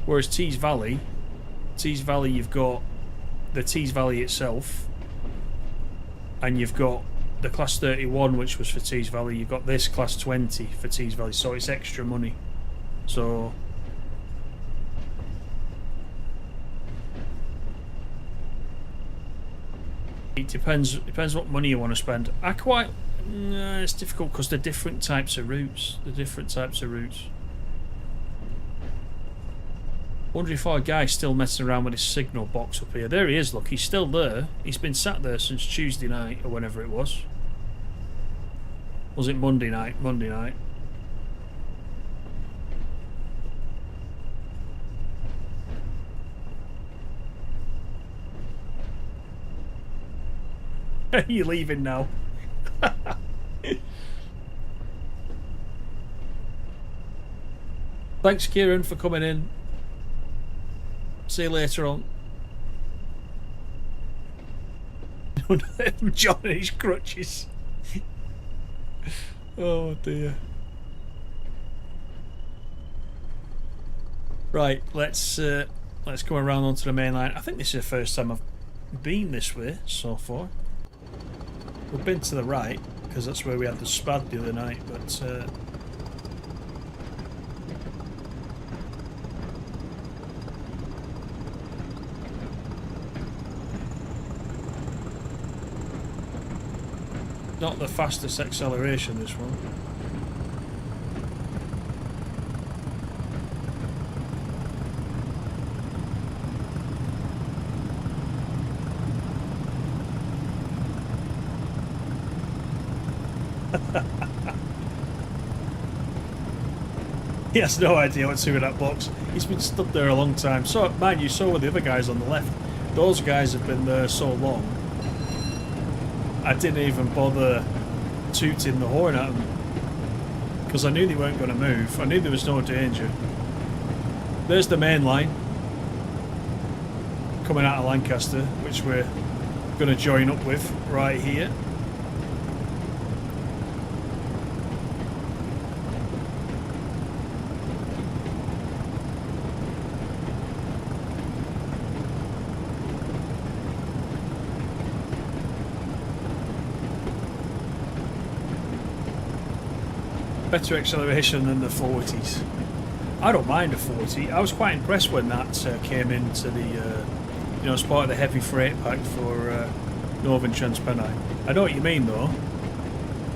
Whereas Tees Valley, you've got the Tees Valley itself, and you've got the Class 31, which was for Tees Valley. You've got this Class 20 for Tees Valley, so it's extra money. So it depends what money you want to spend. It's difficult because they're different types of routes. Wonder if our guy's still messing around with his signal box up here. There he is, look, he's still there. He's been sat there since Tuesday night or whenever it was. Was it Monday night? Monday night. Are you leaving now? Thanks, Kieran, for coming in. See you later on. John and his crutches. Oh dear. Right, let's go around onto the main line. I think this is the first time I've been this way so far. We've been to the right because that's where we had the spad the other night, but not the fastest acceleration, this one. He has no idea what's in that box. He's been stood there a long time. So, mind you, so were the other guys on the left. Those guys have been there so long, I didn't even bother tooting the horn at them because I knew they weren't going to move. I knew there was no danger. There's the main line coming out of Lancaster, which we're going to join up with right here. Better acceleration than the 40s. I don't mind a 40. I was quite impressed when that came into the, you know, as part of the heavy freight pack for Northern Transpennine. I know what you mean though.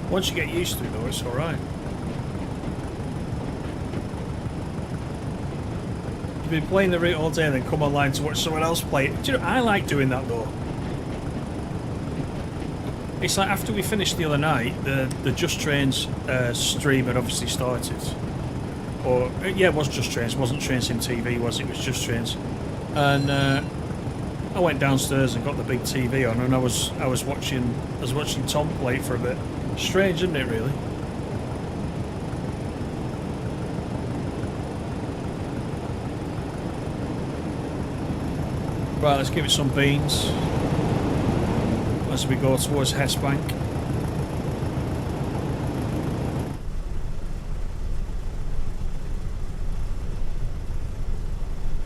Once you get used to it though, it's alright. You've been playing the route all day and then come online to watch someone else play it. Do you know, I like doing that though. It's like after we finished the other night, the Just Trains stream had obviously started. Or yeah, it was Just Trains. It wasn't Train Sim TV, was it? It was Just Trains. And I went downstairs and got the big TV on, and I was watching Tom play it for a bit. Strange, isn't it? Really. Right, let's give it some beans as we go towards Hess Bank.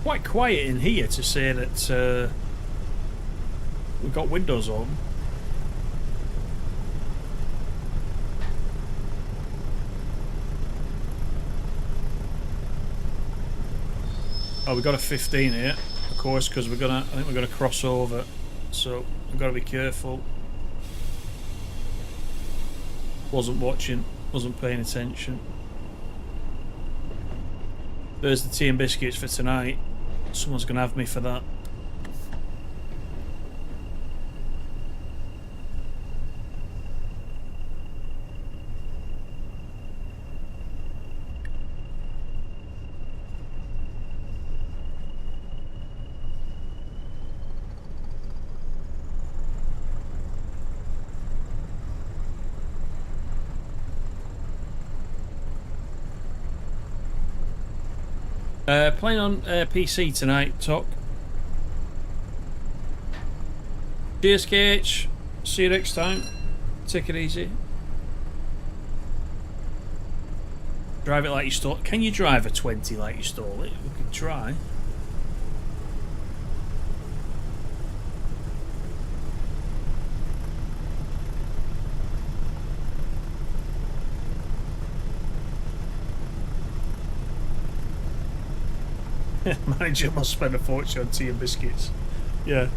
Quite quiet in here to say that we've got windows open. Oh, we've got a 15 here, of course, because I think we're gonna cross over, so we've got to be careful. Wasn't watching, wasn't paying attention. There's the tea and biscuits for tonight. Someone's gonna have me for that. Playing on PC tonight, Talk. Cheers, KH. See you next time. Take it easy. Drive it like you stole it. Can you drive a 20 like you stole it? We could try. Manager must spend a fortune on tea and biscuits. Yeah.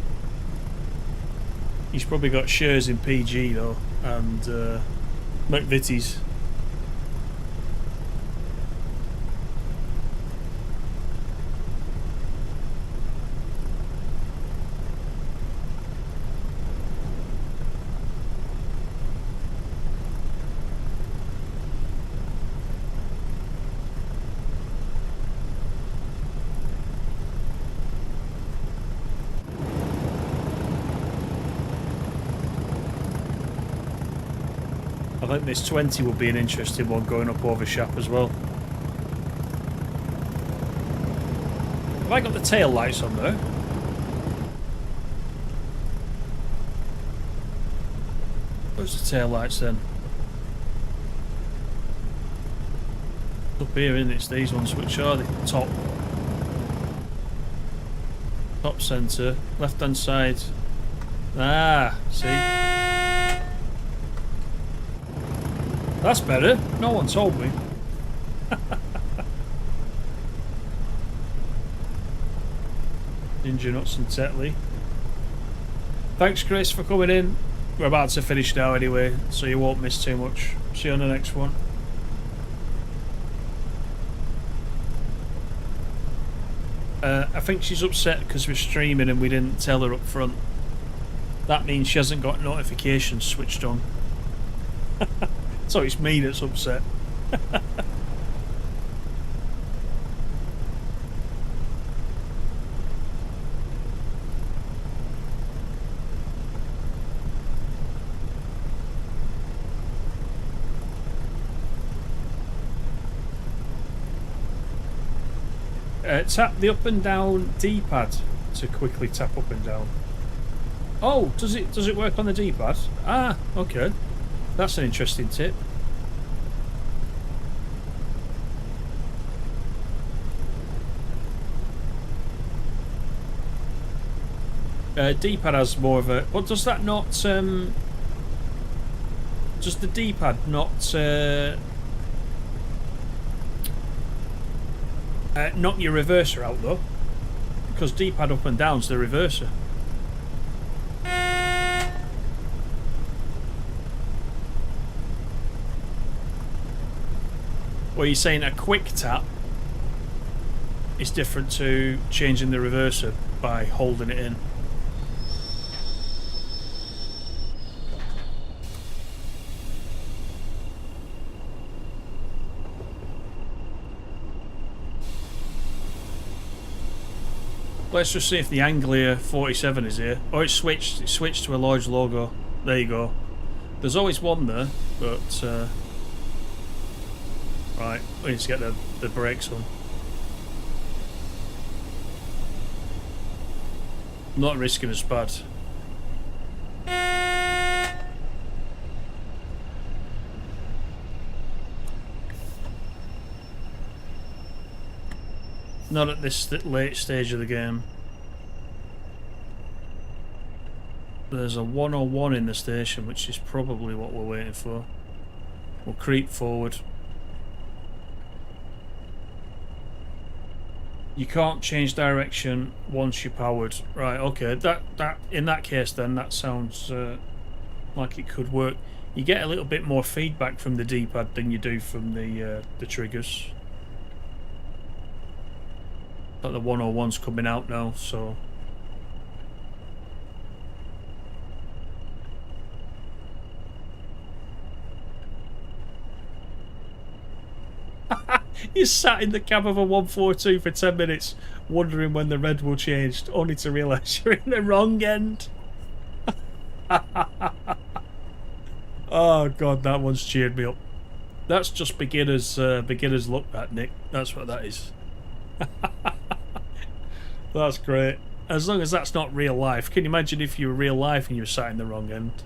He's probably got shares in PG though, and McVitie's. I think this 20 will be an interesting one going up over Shap as well. Have I got the tail lights on there? Where's the tail lights then? Up here, isn't it? It's these ones. Which are the top? Top centre, left hand side. Ah, see? That's better. No one told me. Ninja Nuts and Tetley. Thanks, Chris, for coming in. We're about to finish now anyway, so you won't miss too much. See you on the next one. I think she's upset because we're streaming and we didn't tell her up front. That means she hasn't got notifications switched on. So it's me that's upset. Tap the up and down D-pad to quickly tap up and down. Oh, does it work on the D-pad? Ah, okay. That's an interesting tip. D-pad has more of a... What does that not... does the D-pad not... knock your reverser out though? Because D-pad up and down's the reverser. Well, you're saying a quick tap is different to changing the reverser by holding it in. Let's just see if the Anglia 47 is here. Oh, it's switched. It's switched to a large logo. There you go. There's always one there, but right, we need to get the brakes on. I'm not risking a spud. Not at this late stage of the game. There's a 101 in the station, which is probably what we're waiting for. We'll creep forward. You can't change direction once you're powered. Right, okay. That in that case then, that sounds like it could work. You get a little bit more feedback from the D-pad than you do from the triggers. But the 101's coming out now, so... You sat in the cab of a 142 for 10 minutes, wondering when the red will change, only to realise you're in the wrong end. Oh god, that one's cheered me up. That's just beginner's luck, that, Nick. That's what that is. That's great. As long as that's not real life. Can you imagine if you were real life and you were sat in the wrong end?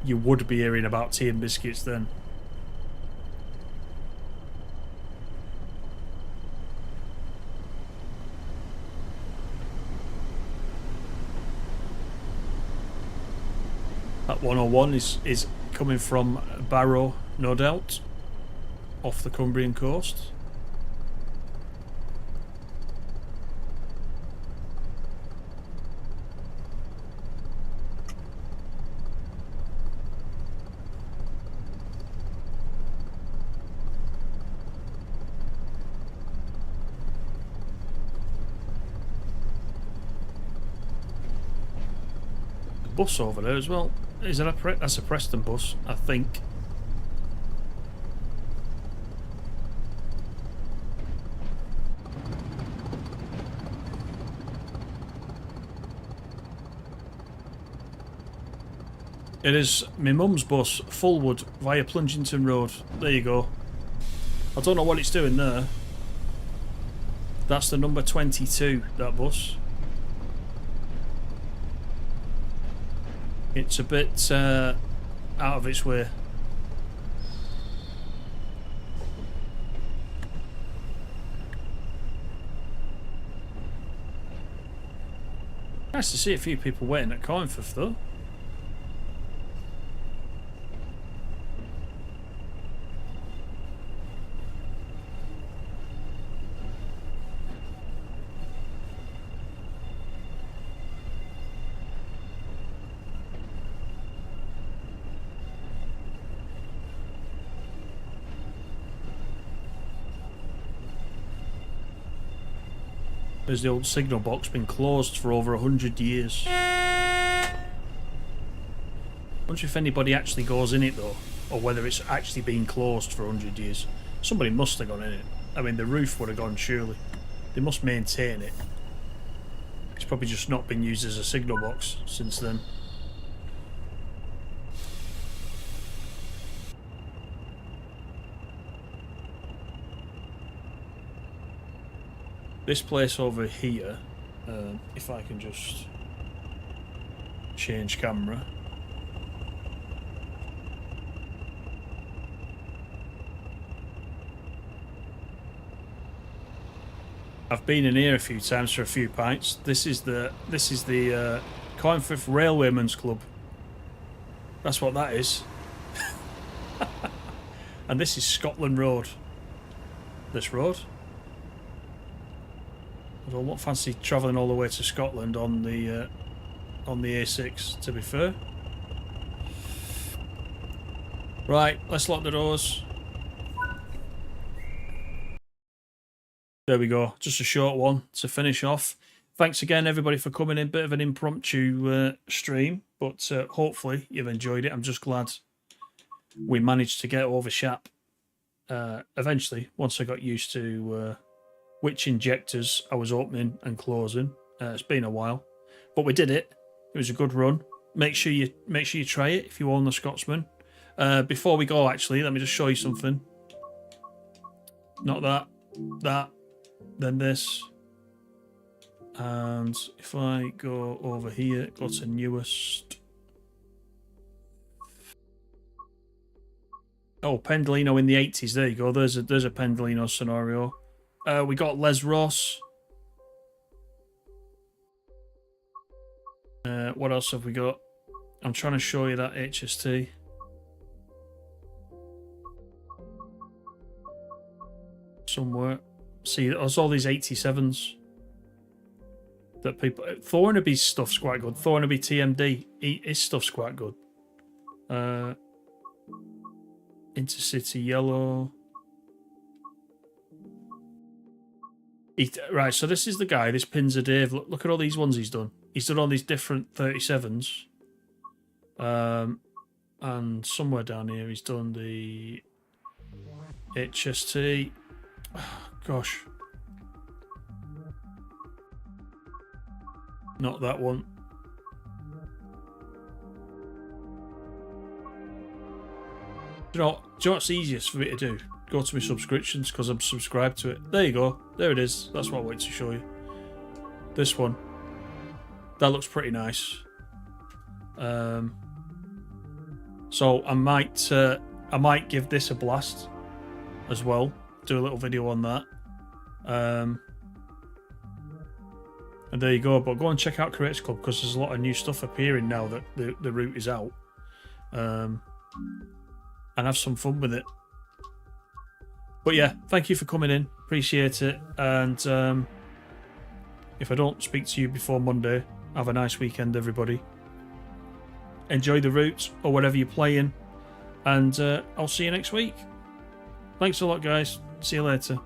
You would be hearing about tea and biscuits then. That 101 is coming from Barrow, no doubt, off the Cumbrian coast. Bus over there as well. Is that that's a Preston bus, I think. It is my mum's bus, Fulwood, via Plungington Road. There you go. I don't know what it's doing there. That's the number 22, that bus. It's a bit out of its way. Nice to see a few people waiting at Coinford though. There's the old signal box, been closed for over 100 years. I wonder if anybody actually goes in it though, or whether it's actually been closed for 100 years. Somebody must have gone in it. I mean, the roof would have gone surely. They must maintain it. It's probably just not been used as a signal box since then. This place over here, if I can just change camera. I've been in here a few times for a few pints. This is the Coinford Railwaymen's Club. That's what that is. And this is Scotland Road. This road. I don't fancy travelling all the way to Scotland on the A6, to be fair. Right, let's lock the doors. There we go. Just a short one to finish off. Thanks again, everybody, for coming in. Bit of an impromptu stream, but hopefully you've enjoyed it. I'm just glad we managed to get over Shap. Eventually, once I got used to which injectors I was opening and closing. It's been a while, but we did it. It was a good run. Make sure you try it if you own the Scotsman. Before we go, actually, let me just show you something. Not that, then this. And if I go over here, go to newest. Oh, Pendolino in the 80s. There you go. There's a Pendolino scenario. We got Les Ross. What else have we got? I'm trying to show you that HST. Somewhere. See, there's all these 87s that people. Thornaby's stuff's quite good. Thornaby TMD, his stuff's quite good. Intercity Yellow. Right, so this is the guy. This Pinzer Dave. Look at all these ones he's done. He's done all these different 37s. And somewhere down here he's done the HST. Oh, gosh. Not that one. Do you know what's easiest for me to do? Go to my subscriptions because I'm subscribed to it. There you go. There it is. That's what I wanted to show you. This one. That looks pretty nice. So I might give this a blast as well. Do a little video on that. And there you go. But go and check out Creators Club because there's a lot of new stuff appearing now that the route is out. And have some fun with it. But yeah, thank you for coming in. Appreciate it. And if I don't speak to you before Monday, have a nice weekend, everybody. Enjoy the route or whatever you're playing. And I'll see you next week. Thanks a lot, guys. See you later.